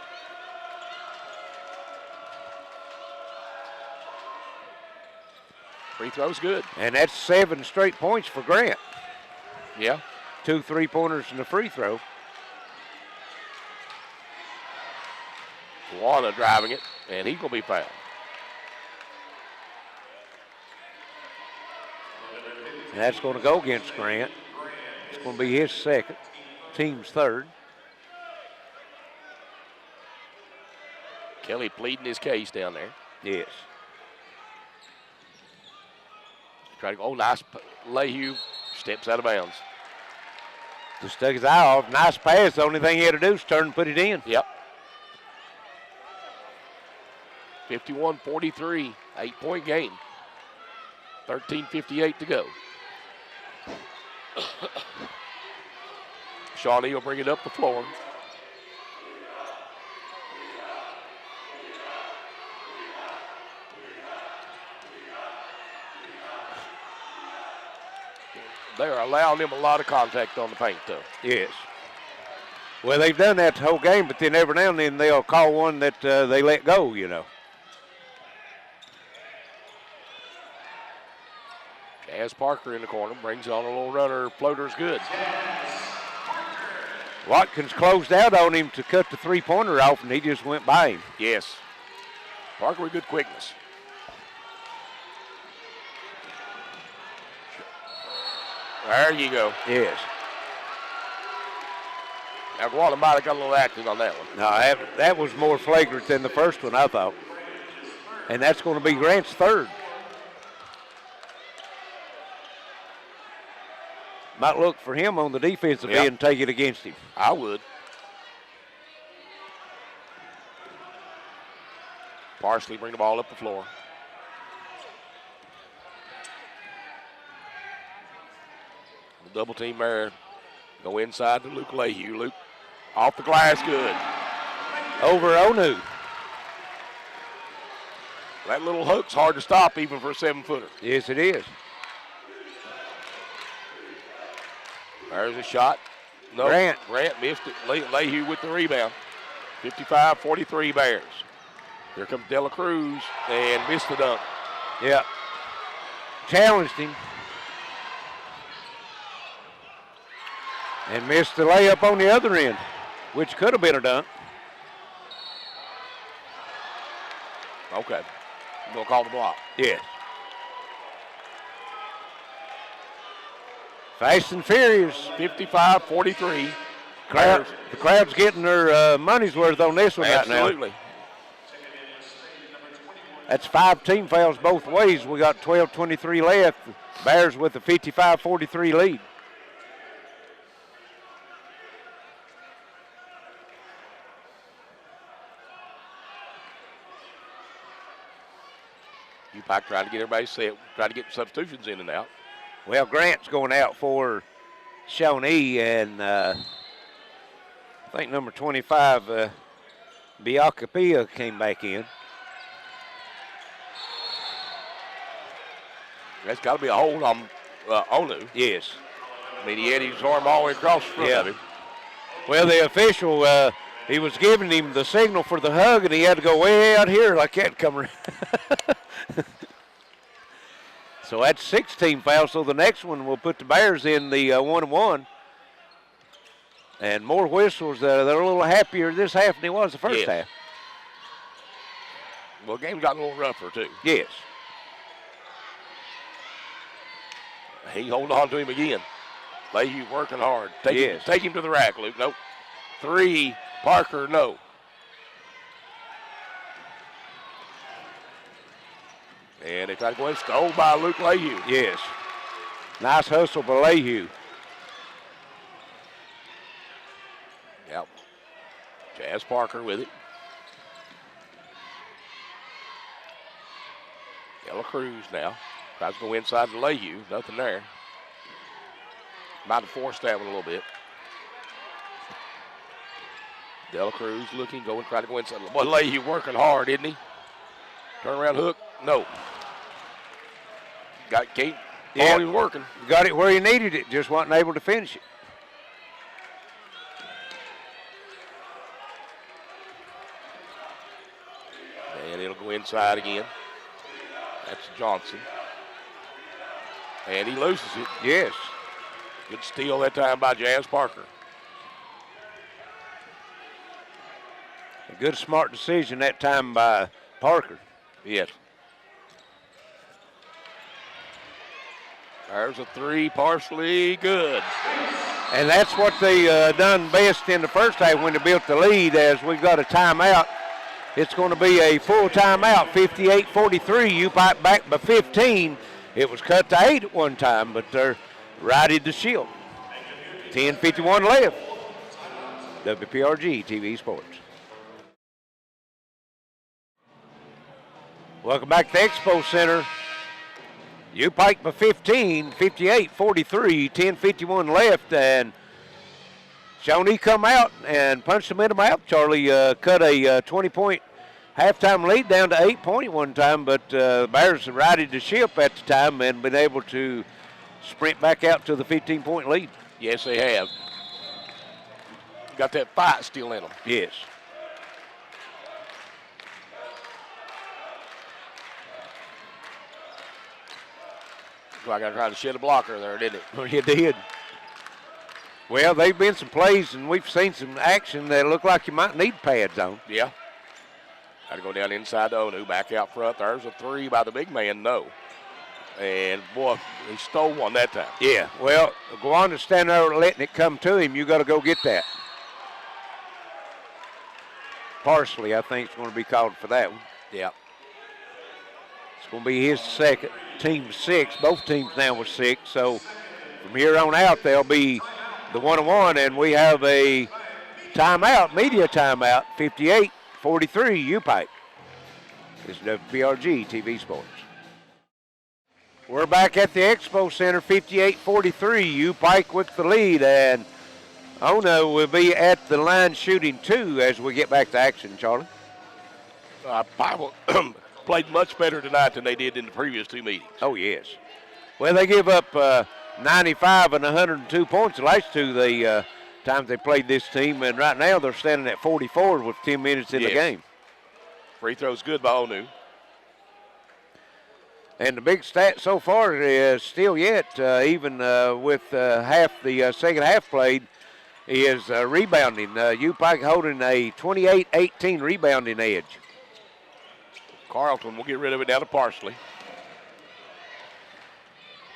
Free throw's good. And that's 7 straight points for Grant. Yeah. 2 3-pointers and a free throw. Juana driving it, and he's going to be fouled. And that's going to go against Grant. It's going to be his second, team's third. Kelly pleading his case down there. Yes. Try to go. Oh, nice. Lehue steps out of bounds. Just took his eye off. Nice pass. The only thing he had to do was turn and put it in. Yep. 51-43, 8-point game. 13:58 to go. Shawnee will bring it up the floor. They're allowing them a lot of contact on the paint, though. Yes. Well, they've done that the whole game, but then every now and then they'll call one that they let go, you know. Jazz Parker in the corner, brings on a little runner. Floater's good. Watkins closed out on him to cut the three-pointer off, and he just went by him. Yes. Parker with good quickness. There you go. Yes. Now, Guada might have got a little active on that one. No, that was more flagrant than the first one, I thought. And that's going to be Grant's third. Might look for him on the defensive end and take it against him. I would. Parsley bring the ball up the floor. The double team there. Go inside to Luke Lehue. Luke off the glass, good. Over Onu. That little hook's hard to stop even for a 7-footer. Yes, it is. There's a shot. No, Grant missed it. Lehue with the rebound. 55-43 Bears. Here comes Dela Cruz and missed the dunk. Yeah. Challenged him. And missed the layup on the other end, which could have been a dunk. Okay. I'm going to call the block. Yes. Fast and furious. 55-43. The crowd's getting their money's worth on this one right now. Absolutely. That's 5 team fouls both ways. We got 12:23 left. Bears with a 55-43 lead. UPIKE trying to get everybody set, trying to get substitutions in and out. Well, Grant's going out for Shawnee, and I think number 25, Biakapia, came back in. That's got to be a hold on Onu. Yes. I mean, he had his arm all the way across the front of him. Well, the official, he was giving him the signal for the hug, and he had to go way out here like that, come around. So that's 6 team fouls. So the next one will put the Bears in the 1-1. And more whistles. They're a little happier this half than he was the first half. Well, the game's gotten a little rougher, too. Yes. He holding on to him again. Lehue working hard. Take him to the rack, Luke. Nope. 3, Parker, no. And they try to go in, stole by Luke Lehue. Yes. Nice hustle by Lehue. Yep. Jazz Parker with it. Dela Cruz now. Tries to go inside to Lehue. Nothing there. Might have forced that one a little bit. Dela Cruz looking, going, trying to go inside. Boy, Lehue working hard, isn't he? Turnaround hook. No. Got Kate. Yeah. He was working. Got it where he needed it, just wasn't able to finish it. And it'll go inside again. That's Johnson. And he loses it. Yes. Good steal that time by Jazz Parker. A good, smart decision that time by Parker. Yes. There's a three, partially good. And that's what they done best in the first half when they built the lead. As we've got a timeout, it's going to be a full timeout, 58-43. UPIKE back by 15. It was cut to 8 at one time, but they're righted the shield. 10:51 left. WPRG TV Sports. Welcome back to the Expo Center. UPIKE by 15, 58-43, 10:51 left, and Shawnee come out and punched them in the mouth. Charlie cut a 20-point halftime lead down to 8-point at one time, but Bears righted the ship at the time and been able to sprint back out to the 15-point lead. Yes, they have. Got that fight still in them. Yes. Like I tried to shed a blocker there, didn't it? Oh, you did. Well, they've been some plays, and we've seen some action that look like you might need pads on. Yeah. Got to go down inside to Onu, back out front. There's a three by the big man, no. And, boy, he stole one that time. Yeah, well, go on to stand there letting it come to him. You got to go get that. Parsley, I think, is going to be called for that one. Yeah. It's going to be his second. Team 6. Both teams now with 6. So from here on out, they'll be the 1-1, and we have a timeout, media timeout, 58-43 UPIKE. This is WPRG TV Sports. We're back at the Expo Center, 58-43. UPIKE with the lead, and Ono will be at the line shooting 2 as we get back to action, Charlie. Bible played much better tonight than they did in the previous 2 meetings. Oh, yes. Well, they give up 95 and 102 points the last 2 times they played this team, and right now they're standing at 44 with 10 minutes in the game. Free throw's good by Onu. And the big stat so far is still yet, even with half the second half played, is rebounding. UPIKE holding a 28-18 rebounding edge. Carlton will get rid of it down to Parsley.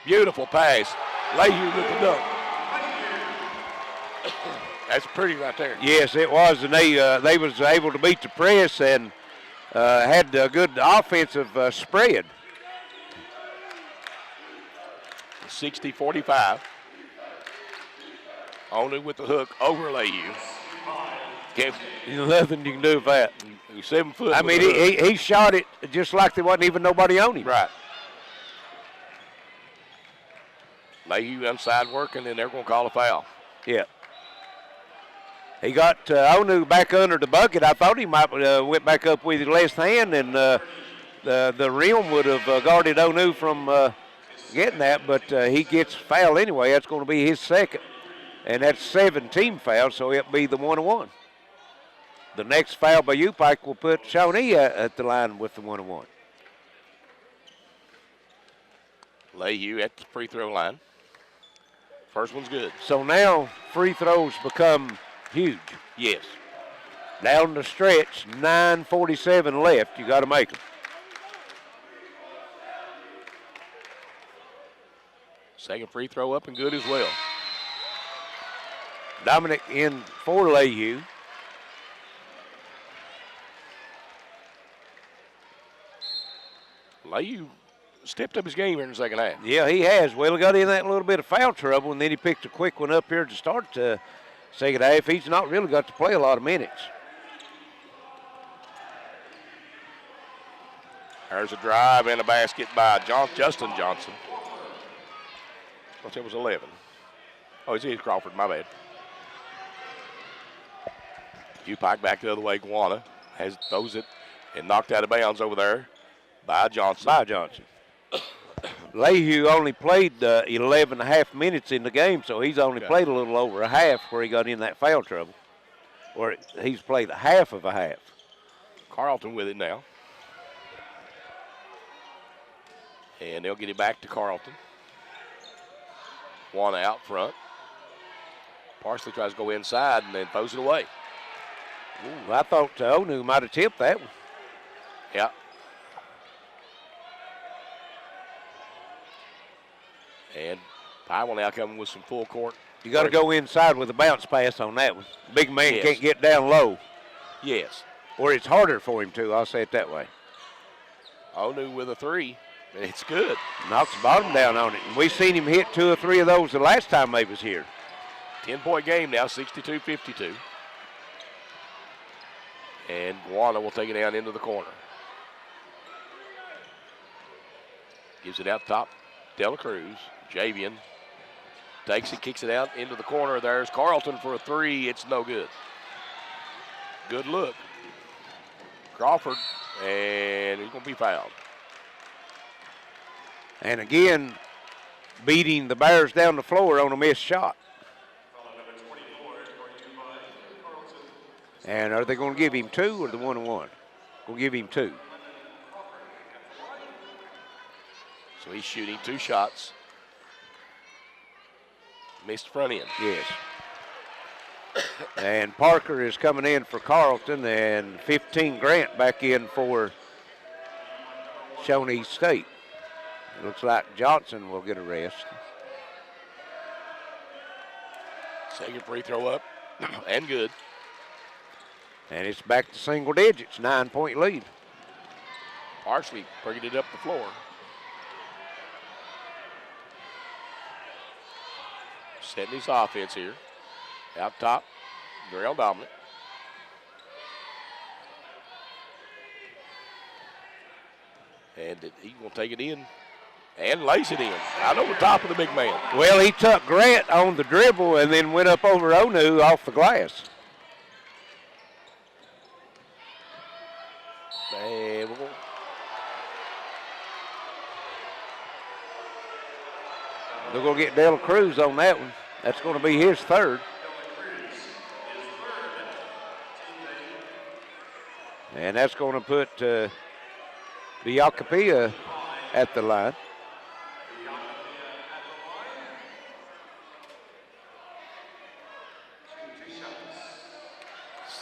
Beautiful pass. Leahy with the dunk. That's pretty right there. Yes, it was, and they was able to beat the press and had a good offensive spread. 60-45. Only with the hook over Leahy. Nothing you can do with that. He's 7 foot. I mean, he shot it just like there wasn't even nobody on him. Right. Leahy inside working, and they're going to call a foul. Yeah. He got Onu back under the bucket. I thought he might went back up with his left hand, and the rim would have guarded Onu from getting that, but he gets fouled anyway. That's going to be his second, and that's 17 fouls, so it'll be the 1-1. The next foul by UPIKE will put Shawnee at the line with the 1-1. Leahy at the free throw line. First one's good. So now free throws become huge. Yes. Down the stretch, 9:47 left. You got to make them. Second free throw up and good as well. Dominic in for Leahy. Leahy stepped up his game here in the second half. Yeah, he has. Well, he got in that little bit of foul trouble, and then he picked a quick one up here to start the second half. He's not really got to play a lot of minutes. There's a drive and a basket by Justin Johnson. I thought it was 11. Oh, it's Crawford, my bad. UPIKE back the other way. Guana throws it and knocked out of bounds over there by Johnson. Leahy only played 11 and a half minutes in the game, so he's only played a little over a half where he got in that foul trouble. Or he's played a half of a half. Carlton with it now. And they'll get it back to Carlton. One out front. Parsley tries to go inside and then throws it away. Ooh, I thought Onu might have tipped that one. Yeah. And Pike will now come with some full court. You got to go inside with a bounce pass on that one. Big man Yes. can't get down low. Yes. Or it's harder for him to, I'll say it that way. Onu with a 3, and it's good. Knocks the bottom down on it. And we seen him hit 2 or 3 of those the last time they was here. 10-point game now, 62-52. And Guana will take it down into the corner. Gives it out top. Dela Cruz. Javian takes it, kicks it out into the corner. There's Carlton for a 3. It's no good. Good look. Crawford, and he's going to be fouled. And again, beating the Bears down the floor on a missed shot. And are they going to give him 2 or the 1-1? We'll give him 2. So he's shooting 2 shots. Missed front end. Yes. And Parker is coming in for Carlton, and 15 Grant back in for Shawnee State. It looks like Johnson will get a rest. Second free throw up, and good. And it's back to single digits, 9-point lead. Parsley bringing it up the floor. Setting his offense here. Out top, Darrell Dominic. And he's going to take it in and lace it in. Out over top of the big man. Well, he took Grant on the dribble and then went up over Onu off the glass. And we're going They're going to get Dela Cruz on that one. That's going to be his 3rd. And that's going to put Biakapia at the line.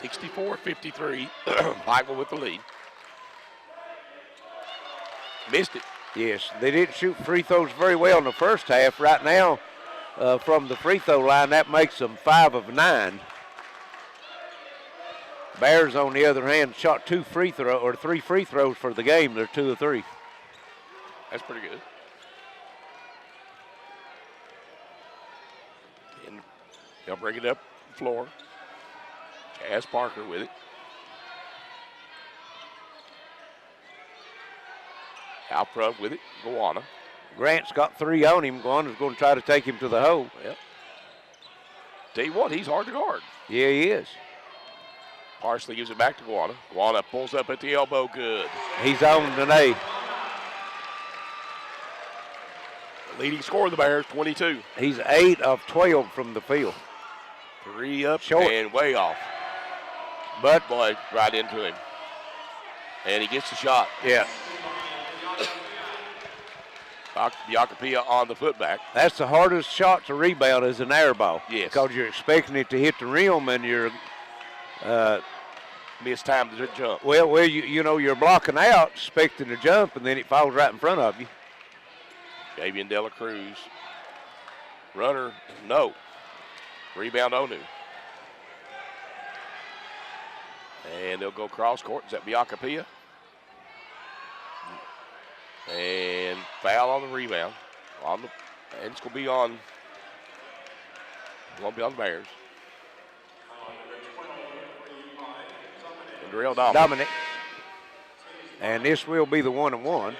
to 64-53. Michael with the lead. Missed it. Yes, they didn't shoot free throws very well in the first half. Right now, from the free throw line, that makes them 5 of 9. Bears, on the other hand, shot 3 free throws for the game. They're 2 of 3. That's pretty good. And they'll bring it up the floor. Chaz Parker with it. Out front with it, Guana. Grant's got 3 on him. Guana's going to try to take him to the hole. Yep. Tell you what, he's hard to guard. Yeah, he is. Parsley gives it back to Guana. Guana pulls up at the elbow, good. He's on today. The leading scorer of the Bears, 22. He's 8 of 12 from the field. 3 up Short. and way off. But, boy, right into him. And he gets the shot. Yeah. Biakapia on the putback. That's the hardest shot to rebound is an air ball. Yes. Because you're expecting it to hit the rim and you're Missed time to jump. well, you know, you're blocking out, expecting to jump, and then it falls right in front of you. Javian Dela Cruz. Runner, no. Rebound, Onu. And they'll go cross court. Is that Biakapia? And foul on the rebound. And it's going to be on the Bears. And Darrell Dominic. And this will be the 1-1.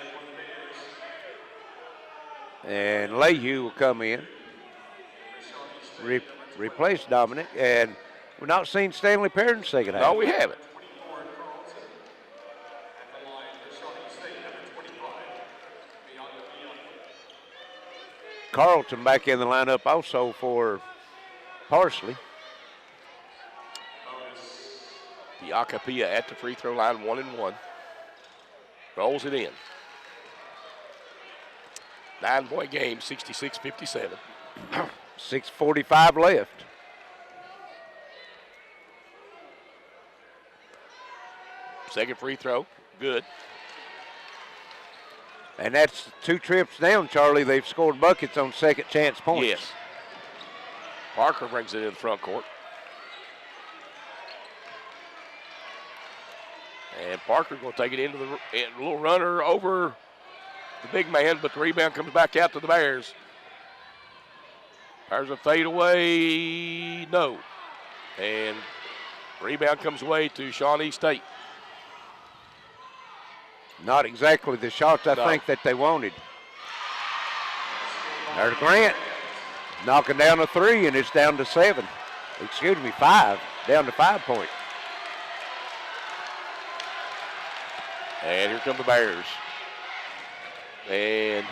And Leahy will come in. Replace Dominic. And we're not seeing Stanley Perry in the second half. No, we haven't. Carlton back in the lineup also for Parsley. Biakapia at the free throw line, 1-1. Rolls it in. 9-point game, 66-57. 6:45 left. Second free throw, good. And that's 2 trips down, Charlie. They've scored buckets on second chance points. Yes. Parker brings it in the front court. And Parker going to take it into the little runner over the big man, but the rebound comes back out to the Bears. There's a fadeaway, no. And rebound comes away to Shawnee State. Not exactly the shots I think that they wanted. There's Grant knocking down a 3, and it's down to 7. Excuse me, 5. Down to 5 point. And here come the Bears. And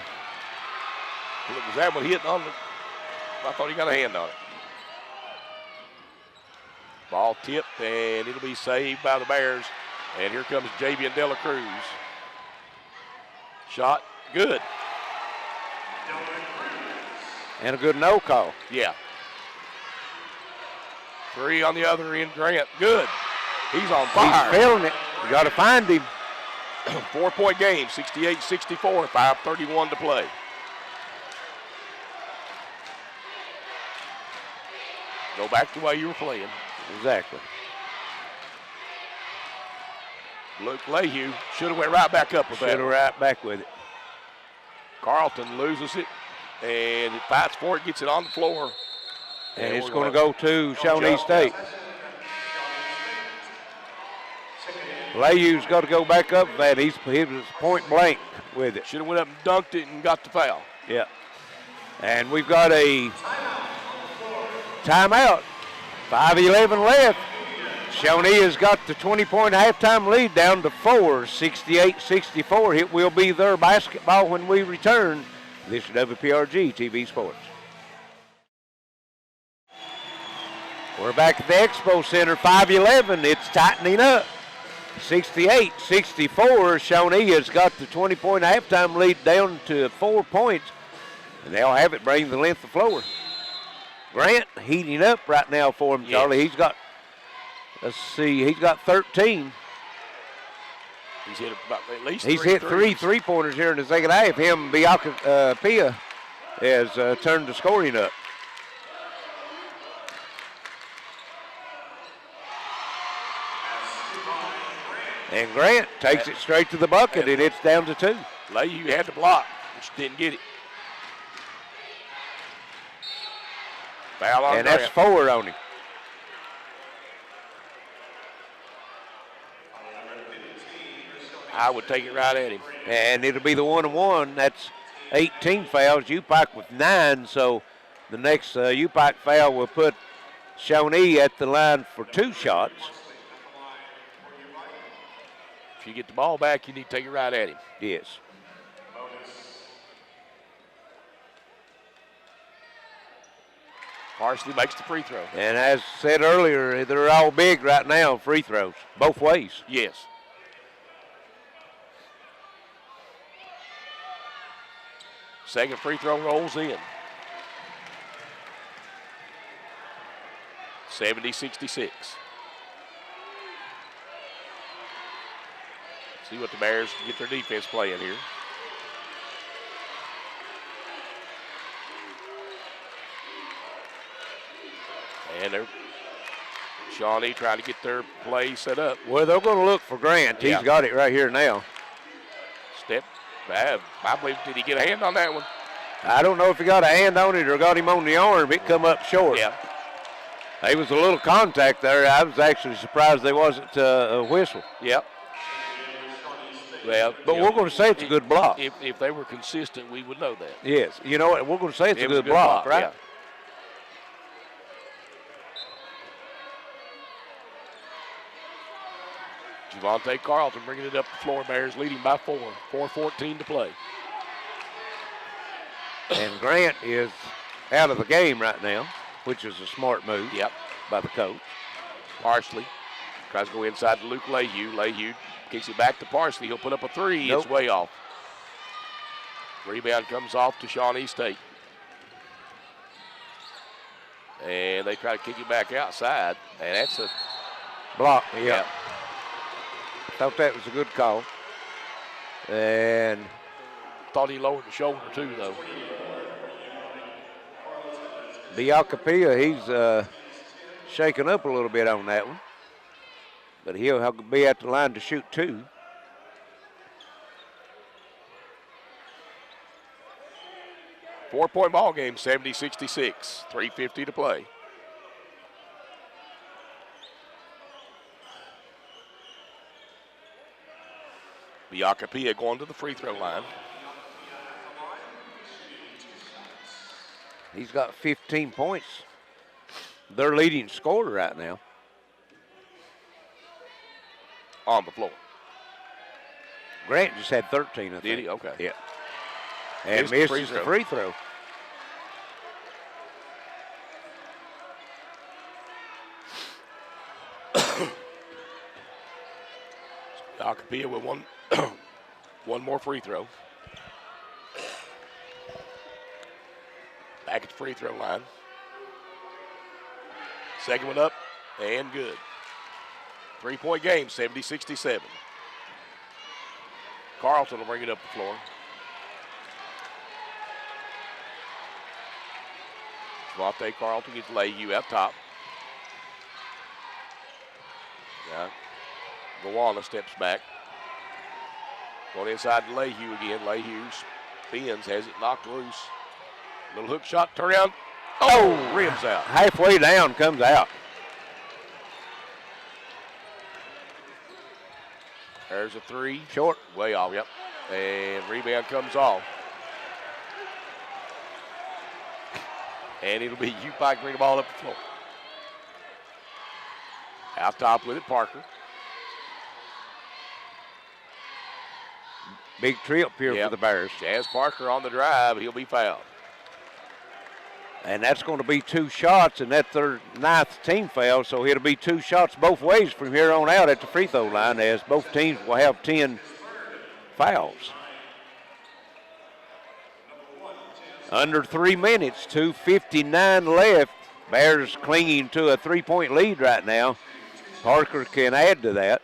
was that one hitting on the? I thought he got a hand on it. Ball tipped, and it'll be saved by the Bears. And here comes Javian Dela Cruz. Shot, good. And a good no call. Yeah. 3 on the other end, Grant, good. He's on fire. He's feeling it. You got to find him. 4-point game, 68-64, 5:31 to play. Go back to the way you were playing. Exactly. Luke Lehue should have went right back up with that. Should have right back with it. Carlton loses it, and it fights for it, gets it on the floor. And it's going to go to Shawnee State. Lehue's got to go back up that. He was point blank with it. Should have went up and dunked it and got the foul. Yeah. And we've got a timeout. 5:11 left. Shawnee has got the 20-point halftime lead down to 4, 68-64. It will be their basketball when we return. This is WPRG TV Sports. We're back at the Expo Center, 5:11. It's tightening up. 68-64. Shawnee has got the 20-point halftime lead down to 4 points. And they'll have it bring the length of floor. Grant heating up right now for him, Charlie. Yes. He's got, let's see, he's got 13. He's hit about at least He's hit threes. 3 3-pointers here in the second half. Him and Bianca Pia has turned the scoring up. And Grant takes it straight to the bucket, and it's down to 2. Lehue had to block, which didn't get it. Foul on And Grant. that's 4 on him. I would take it right at him. And it'll be the 1-1. That's 18 fouls. UPIKE with 9, so the next UPIKE foul will put Shawnee at the line for 2 shots. If you get the ball back, you need to take it right at him. Yes. Parsley makes the free throw. And as said earlier, they're all big right now, free throws, both ways. Yes. Second free throw rolls in. 70-66. See what the Bears can get their defense playing here. And they're Shawnee trying to get their play set up. Well, they're going to look for Grant. Yeah. He's got it right here now. Step. I believe, did he get a hand on that one? I don't know if he got a hand on it or got him on the arm. It come up short. Yeah. There was a little contact there. I was actually surprised there wasn't a whistle. Yep. Well, But we're going to say it's a good block. If they were consistent, we would know that. Yes. You know what? We're going to say it's It a was good block, right? yeah. Javante Carlton bringing it up the floor. Bears leading by 4. 4:14 to play. And Grant is out of the game right now, which is a smart move Yep. by the coach. Parsley tries to go inside to Luke Lehue. Lehue kicks it back to Parsley. He'll put up a 3. Nope. It's way off. Rebound comes off to Shawnee State. And they try to kick it back outside. And that's a Block, yeah. yeah. thought that was a good call. And Thought he lowered the shoulder too, though. Biakapia, he's shaking up a little bit on that one. But he'll be at the line to shoot 2. Four-point ball game, 70-66. 3:50 to play. Biakapia going to the free throw line. He's got 15 points. Their leading scorer right now. On the floor. Grant just had 13, I think. Did he? Okay. Yeah. And misses the free throw. Biakapia with one more free throw. Back at the free throw line. Second one up and good. 3-point game, 70-67. Carlton will bring it up the floor. Javante Carlton gets Leahy out top. Now, Gowana steps back. Going inside to Leahy again. Leahy spins, has it knocked loose. Little hook shot, turn around. Oh, rims out. Halfway down, comes out. There's a 3. Short. Way off, yep. And rebound comes off. And it'll be UPIKE bring the ball up the floor. Out top with it, Parker. Big trip here for the Bears. Jazz Parker on the drive. He'll be fouled. And that's going to be 2 shots, and that's their 9th team foul, so it'll be 2 shots both ways from here on out at the free throw line, as both teams will have 10 fouls. Under 3 minutes, 2:59 left. Bears clinging to a 3-point lead right now. Parker can add to that.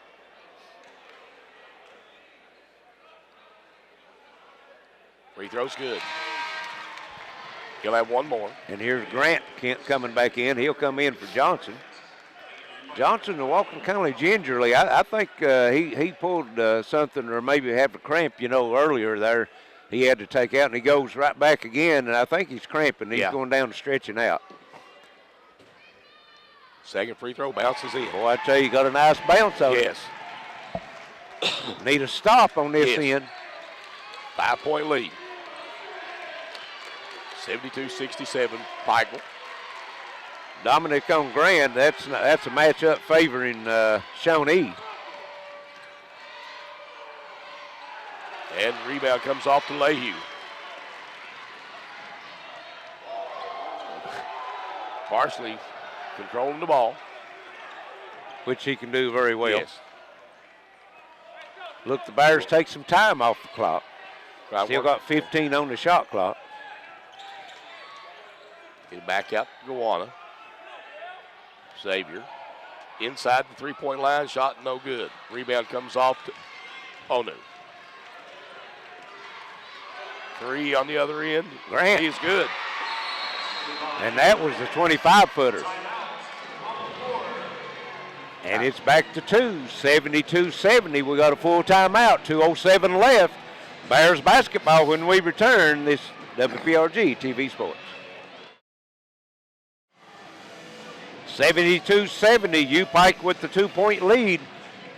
Free throw's good. He'll have one more. And here's Grant coming back in. He'll come in for Johnson. Johnson walking kind of gingerly. I think he pulled something, or maybe have a cramp, earlier there. He had to take out, and he goes right back again, and I think he's cramping. He's going down and stretching out. Second free throw bounces in. Boy, I tell you, got a nice bounce on it. Yes. Need a stop on this end. 5-point lead. 72-67, Pike. Dominic on Grant, that's a matchup favoring Shawnee. And rebound comes off to Leahy. Parsley controlling the ball. Which he can do very well. Yes. Look, the Bears take some time off the clock. Still got 15 on the shot clock. Get it back out to Gowana. Xavier. Inside the 3-point line, shot no good. Rebound comes off to Onu. 3 on the other end. Grant. He's good. And that was the 25-footer. And it's back to 2, 72-70. We got a full timeout, 2:07 left. Bears basketball when we return this WPRG TV Sports. 72-70, UPIKE with the 2-point lead.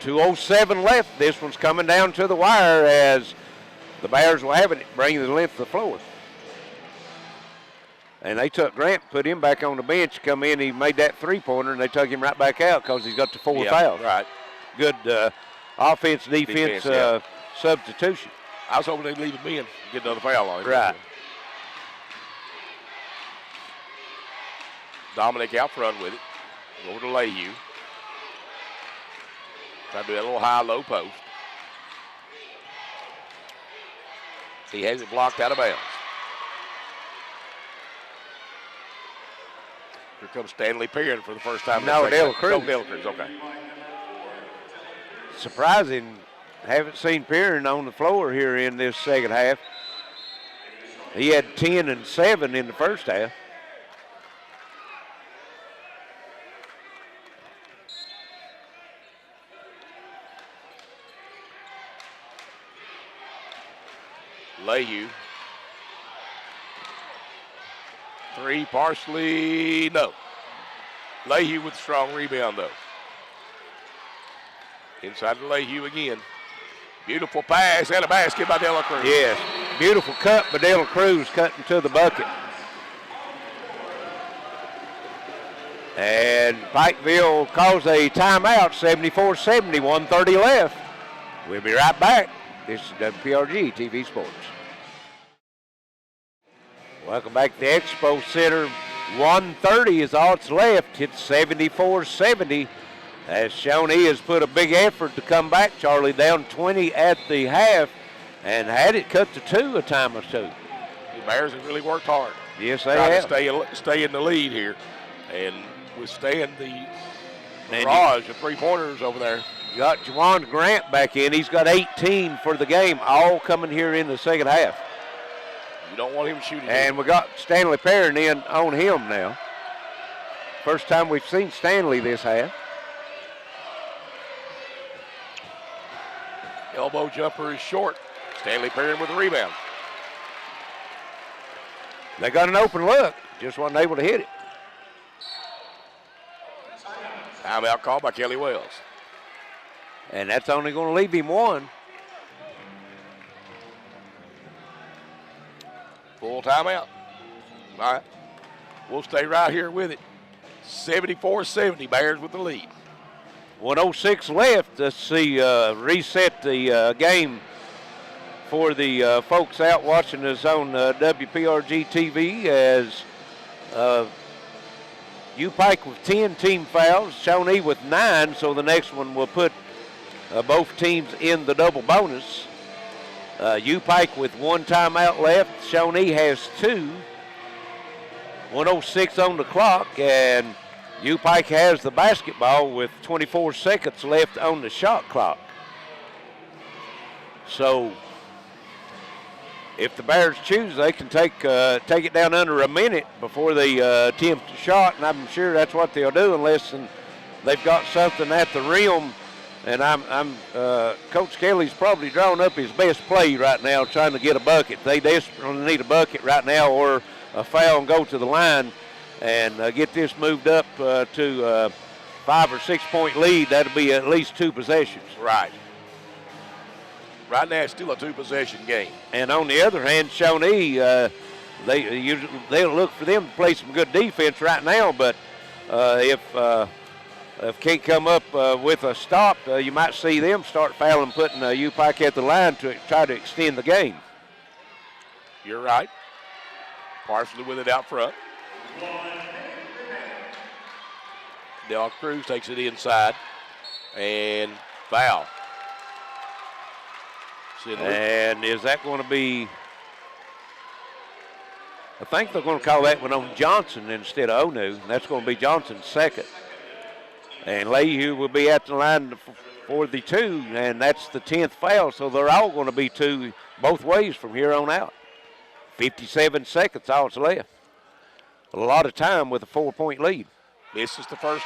2:07 left. This one's coming down to the wire as the Bears will have it, bringing the length of the floor. And they took Grant, put him back on the bench, come in, he made that 3-pointer, and they took him right back out because he's got the 4 fouls. Right. Good offense, defense substitution. I was hoping they'd leave him in, get another foul on him. Right. Dominic out front with it. Over to Leahy. Trying to do that little high-low post. He has it blocked out of bounds. Here comes Stanley Perrin for the first time. No, Dela Cruz. Dela Cruz, okay. surprising. Haven't seen Perrin on the floor here in this second half. He had 10 and 7 in the first half. Layhew. 3 partially, no. Layhew with a strong rebound though. Inside to Layhew again. Beautiful pass and a basket by De La Cruz. Yes, beautiful cut by De La Cruz cutting to the bucket. And Pikeville calls a timeout, 74-70, 1:30 left. We'll be right back. This is WPRG TV Sports. Welcome back to the Expo Center. 1:30 is all that's left. It's 74-70 as Shawnee has put a big effort to come back. Charlie down 20 at the half and had it cut to 2 a time or two. The Bears have really worked hard. Yes, they have. To stay in the lead here and withstand the barrage of three-pointers over there. You got Juwan Grant back in. He's got 18 for the game, all coming here in the second half. You don't want him shooting. And we got Stanley Perrin in on him now. First time we've seen Stanley this half. Elbow jumper is short. Stanley Perrin with the rebound. They got an open look, just wasn't able to hit it. Timeout called by Kelly Wells. And that's only going to leave him one. Full timeout. All right. We'll stay right here with it. 74-70, Bears with the lead. 1:06 left. Let's see, reset the game for the folks out watching us on WPRG TV as UPIKE with 10 team fouls, Shawnee with 9, so the next one will put both teams in the double bonus. UPIKE with 1 timeout left. Shawnee has 2. 1:06 on the clock, and UPIKE has the basketball with 24 seconds left on the shot clock. So if the Bears choose, they can take it down under a minute before they attempt a shot, and I'm sure that's what they'll do unless they've got something at the rim. And Coach Kelly's probably drawing up his best play right now, trying to get a bucket. They desperately need a bucket right now, or a foul and go to the line and get this moved up to a 5 or 6 point lead. That'll be at least 2 possessions. Right. Right now, it's still a 2-possession game. And on the other hand, Shawnee, they'll look for them to play some good defense right now, but if can't come up with a stop, you might see them start fouling, putting UPIKE at the line to try to extend the game. You're right. Partially with it out front. De La Cruz takes it inside and foul. And is that going to be, I think they're going to call that one on Johnson instead of Onu. That's going to be Johnson's second. And Layhew will be at the line for the 2, and that's the 10th foul, so they're all going to be 2 both ways from here on out. 57 seconds, all that's left. A lot of time with a 4-point lead. This is the first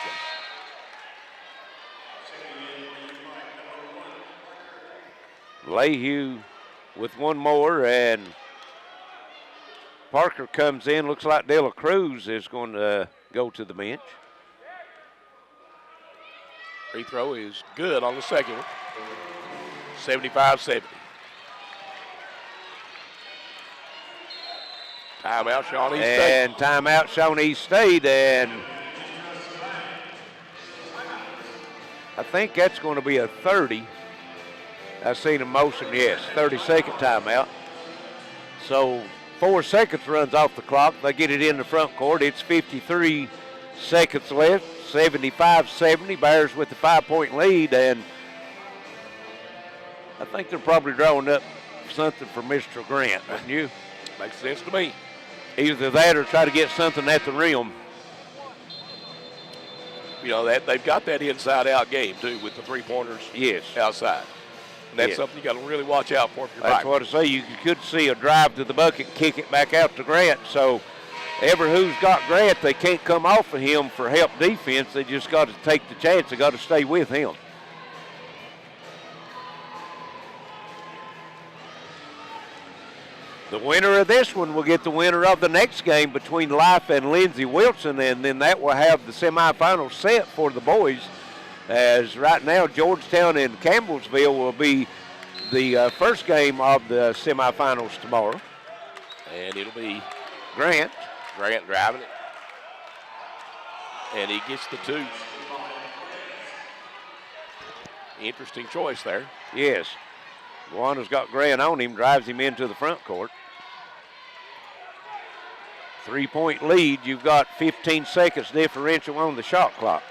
one. Layhew with 1 more, and Parker comes in. Looks like De La Cruz is going to go to the bench. Free throw is good on the second one. 75-70. Timeout, Shawnee State. And timeout, Shawnee State. And I think that's going to be a 30. I've seen a motion, yes, 30-second timeout. So 4 seconds runs off the clock. They get it in the front court. It's 53 seconds left. 75-70, Bears with the 5-point lead, and I think they're probably drawing up something for Mr. Grant, don't you? Makes sense to me. Either that or try to get something at the rim. You know, that they've got that inside-out game, too, with the three-pointers outside. And that's something you got to really watch out for. That's what I say. You could see a drive to the bucket, kick it back out to Grant. So ever who's got Grant, they can't come off of him for help defense. They just got to take the chance. They got to stay with him. The winner of this one will get the winner of the next game between Life and Lindsey Wilson, and then that will have the semifinal set for the boys. As right now, Georgetown and Campbellsville will be the first game of the semifinals tomorrow. And it'll be Grant driving it. And he gets the 2. Interesting choice there. Yes. Juana's got Grant on him, drives him into the front court. 3-point lead. You've got 15 seconds differential on the shot clock.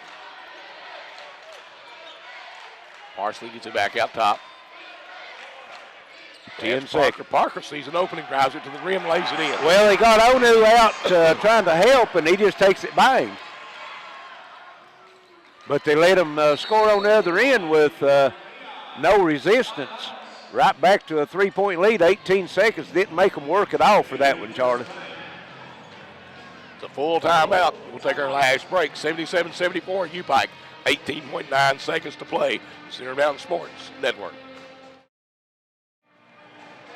Parsley gets it back out top. 10 seconds. Parker sees an opening, drives it to the rim, lays it in. Well, he got Onu out trying to help, and he just takes it by him. But they let him score on the other end with no resistance. Right back to a 3-point lead. 18 seconds. Didn't make them work at all for that one, Charlie. It's a full timeout. We'll take our last break. 77-74, UPIKE. 18.9 seconds to play. Center Mountain Sports Network.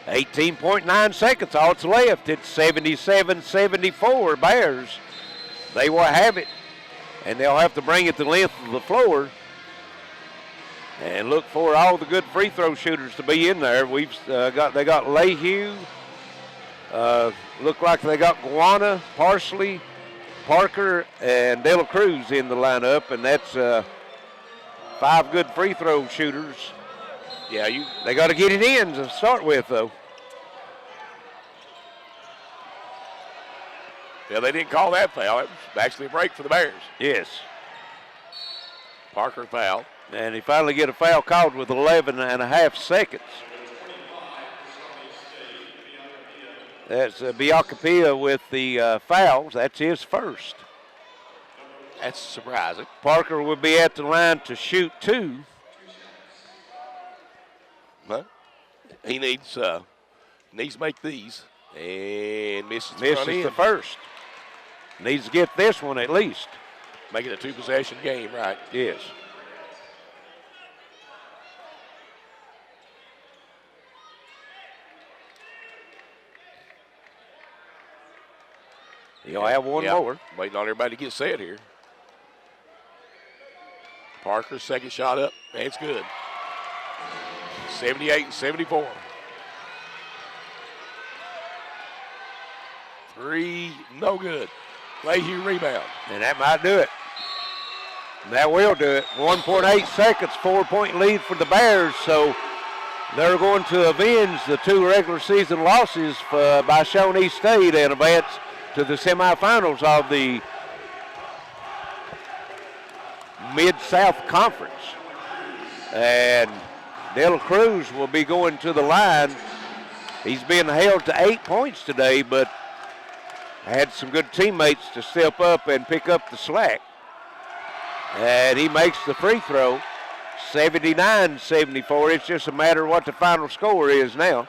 18.9 seconds, all that's left. It's 77-74 Bears. They will have it, and they'll have to bring it the length of the floor. And look for all the good free throw shooters to be in there. They got Lehue. Look like they got Guana, Parsley, Parker, and De La Cruz in the lineup, and that's 5 good free throw shooters. Yeah, they got to get it in to start with, though. Yeah, they didn't call that foul. It was actually a break for the Bears. Yes. Parker fouled. And he finally get a foul called with 11.5 seconds. That's Biakapia with the fouls. That's his first. That's surprising. Parker will be at the line to shoot 2. Well, he needs to make these. And misses the first. Needs to get this one at least. Make it a 2-possession game, right? Yes. You'll have one more. Waiting on everybody to get set here. Parker's second shot up, and it's good. 78-74. 3, no good. Lehue rebound. And that might do it. That will do it. 1.8 seconds, 4-point lead for the Bears. So they're going to avenge the 2 regular season losses by Shawnee State and advance to the semifinals of the Mid-South Conference. And De La Cruz will be going to the line. He's been held to 8 points today, but had some good teammates to step up and pick up the slack. And he makes the free throw, 79-74. It's just a matter of what the final score is now.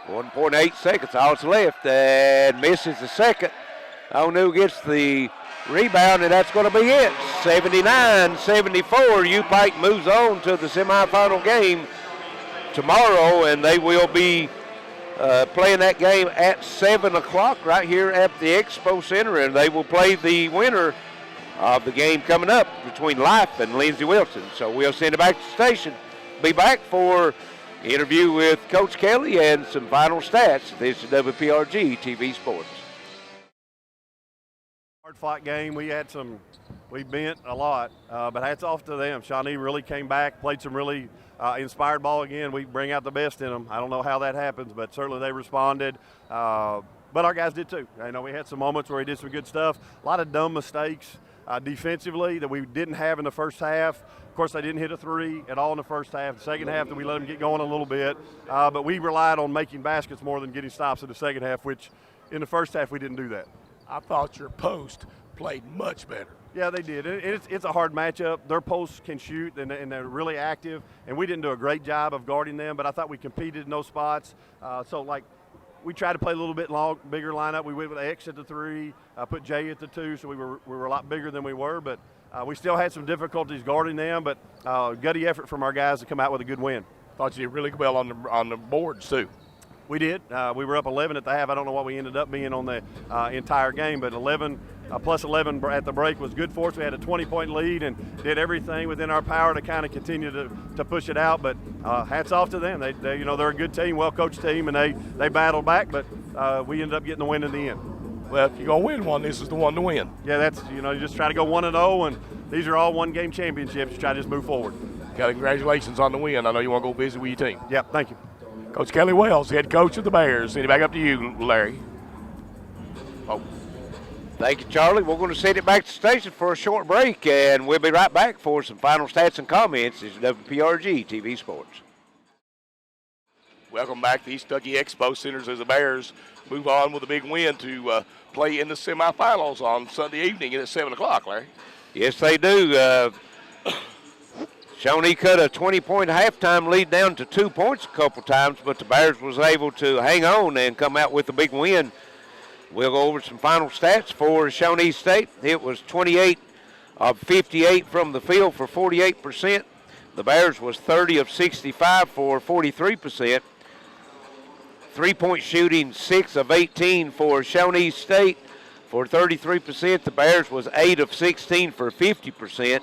1.8 seconds, all that's left, and misses the second. Onu gets the rebound, and that's going to be it. 79-74. UPIKE moves on to the semifinal game tomorrow, and they will be playing that game at 7 o'clock right here at the Expo Center, and they will play the winner of the game coming up between Life and Lindsey Wilson. So we'll send it back to the station. Be back for interview with Coach Kelly and some final stats. This is WPRG TV Sports. Hard fought game. We bent a lot, but hats off to them. Shawnee really came back, played some really inspired ball again. We bring out the best in them. I don't know how that happens, but certainly they responded. But our guys did too. I know we had some moments where we did some good stuff. A lot of dumb mistakes defensively that we didn't have in the first half. Of course, they didn't hit a 3 at all in the first half. The second half, we let them get going a little bit. But we relied on making baskets more than getting stops in the second half, which in the first half we didn't do that. I thought your post played much better. Yeah, they did. It's a hard matchup. Their posts can shoot, and they're really active, and we didn't do a great job of guarding them, but I thought we competed in those spots. We tried to play a little bit bigger lineup. We went with X at the 3, put J at the 2, so we were a lot bigger than we were, but we still had some difficulties guarding them, but gutty effort from our guys to come out with a good win. Thought you did really well on the boards, too. We did. We were up 11 at the half. I don't know what we ended up being on the entire game, but 11 plus 11 at the break was good for us. We had a 20-point lead and did everything within our power to kind of continue to push it out. But hats off to them. They're a good team, well-coached team, and they battled back. But we ended up getting the win in the end. Well, if you're gonna win one, this is the one to win. Yeah, that's you just try to go 1-0, and these are all one-game championships. Try to just move forward. Kelly, congratulations on the win. I know you want to go visit with your team. Yeah, thank you. Coach Kelly Wells, head coach of the Bears. Send it back up to you, Larry. Oh. Thank you, Charlie. We're going to send it back to the station for a short break, and we'll be right back for some final stats and comments. This is WPRG TV Sports. Welcome back to East Kentucky Expo Centers as the Bears move on with a big win to play in the semifinals on Sunday evening at 7 o'clock, Larry. Yes, they do. Shawnee cut a 20-point halftime lead down to 2 points a couple times, but the Bears was able to hang on and come out with a big win. We'll go over some final stats for Shawnee State. It was 28 of 58 from the field for 48%. The Bears was 30 of 65 for 43%. Three-point shooting, 6 of 18 for Shawnee State for 33%. The Bears was 8 of 16 for 50%.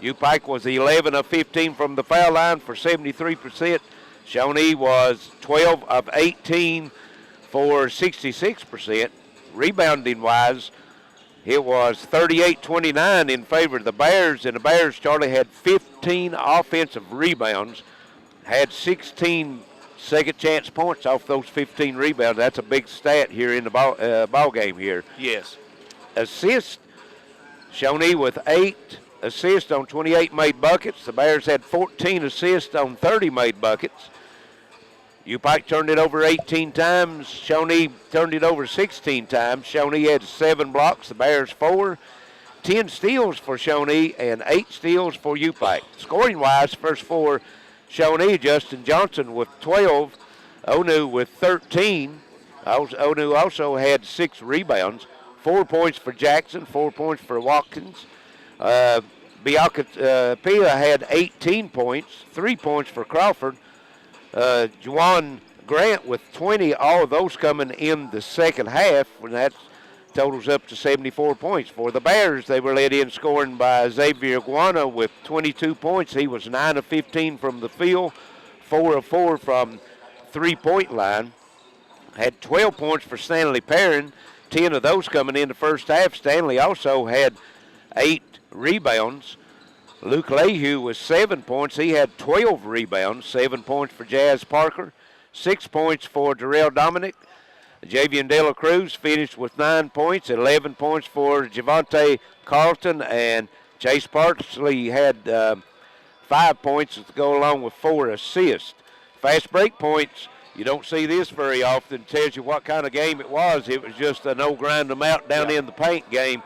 UPIKE was 11 of 15 from the foul line for 73%. Shawnee was 12 of 18 for 66%. Rebounding-wise, it was 38-29 in favor of the Bears, and the Bears, Charlie, had 15 offensive rebounds, had 16 second-chance points off those 15 rebounds. That's a big stat here in the ball game here. Yes. Assists, Shawnee with 8 assists on 28 made buckets. The Bears had 14 assists on 30 made buckets. UPIKE turned it over 18 times. Shawnee turned it over 16 times. Shawnee had 7 blocks. The Bears 4. 10 steals for Shawnee and 8 steals for UPIKE. Scoring-wise, first for Shawnee, Justin Johnson with 12. Onu with 13. Onu also had 6 rebounds. 4 points for Jackson, 4 points for Watkins. Pia had 18 points, 3 points for Crawford. Juwan Grant with 20, all of those coming in the second half, and that totals up to 74 points. For the Bears, they were led in scoring by Xavier Guana with 22 points. He was 9 of 15 from the field, 4 of 4 from three-point line. Had 12 points for Stanley Perrin, 10 of those coming in the first half. Stanley also had 8 rebounds. Luke Lehue was 7 points. He had 12 rebounds, 7 points for Jazz Parker, 6 points for Darrell Dominic. Javian De La Cruz finished with 9 points, 11 points for Javante Carlton, and Chase Parsley had 5 points to go along with 4 assists. Fast break points, you don't see this very often. It tells you what kind of game it was. It was just a no grind them out down in the paint game.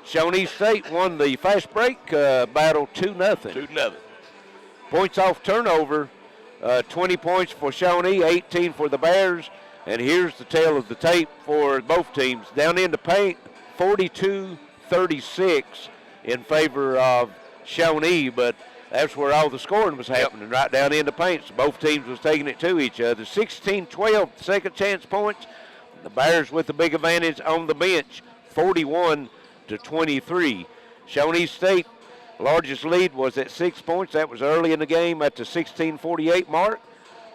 Shawnee State won the fast break battle 2-0. 2-0. Points off turnover, 20 points for Shawnee, 18 for the Bears. And here's the tail of the tape for both teams. Down in the paint, 42-36 in favor of Shawnee, but that's where all the scoring was happening, right down in the paint. So both teams was taking it to each other. 16-12 second chance points. The Bears with the big advantage on the bench, 41-23. Shawnee State largest lead was at 6 points. That was early in the game at the 16:48 mark.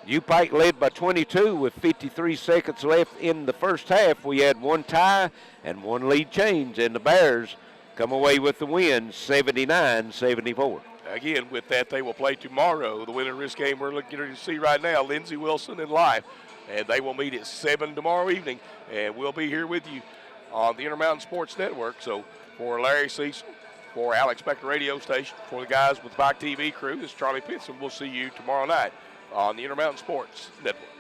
UPIKE led by 22 with 53 seconds left in the first half. We had 1 tie and 1 lead change, and the Bears come away with the win, 79-74. Again, with that, they will play tomorrow. The winner of this game we're looking to see right now, Lindsey Wilson and Life, and they will meet at 7 tomorrow evening, and we'll be here with you on the Intermountain Sports Network. So for Larry Cecil, for Alex Spector Radio Station, for the guys with the Pike TV crew, this is Charlie Pitts, and we'll see you tomorrow night on the Intermountain Sports Network.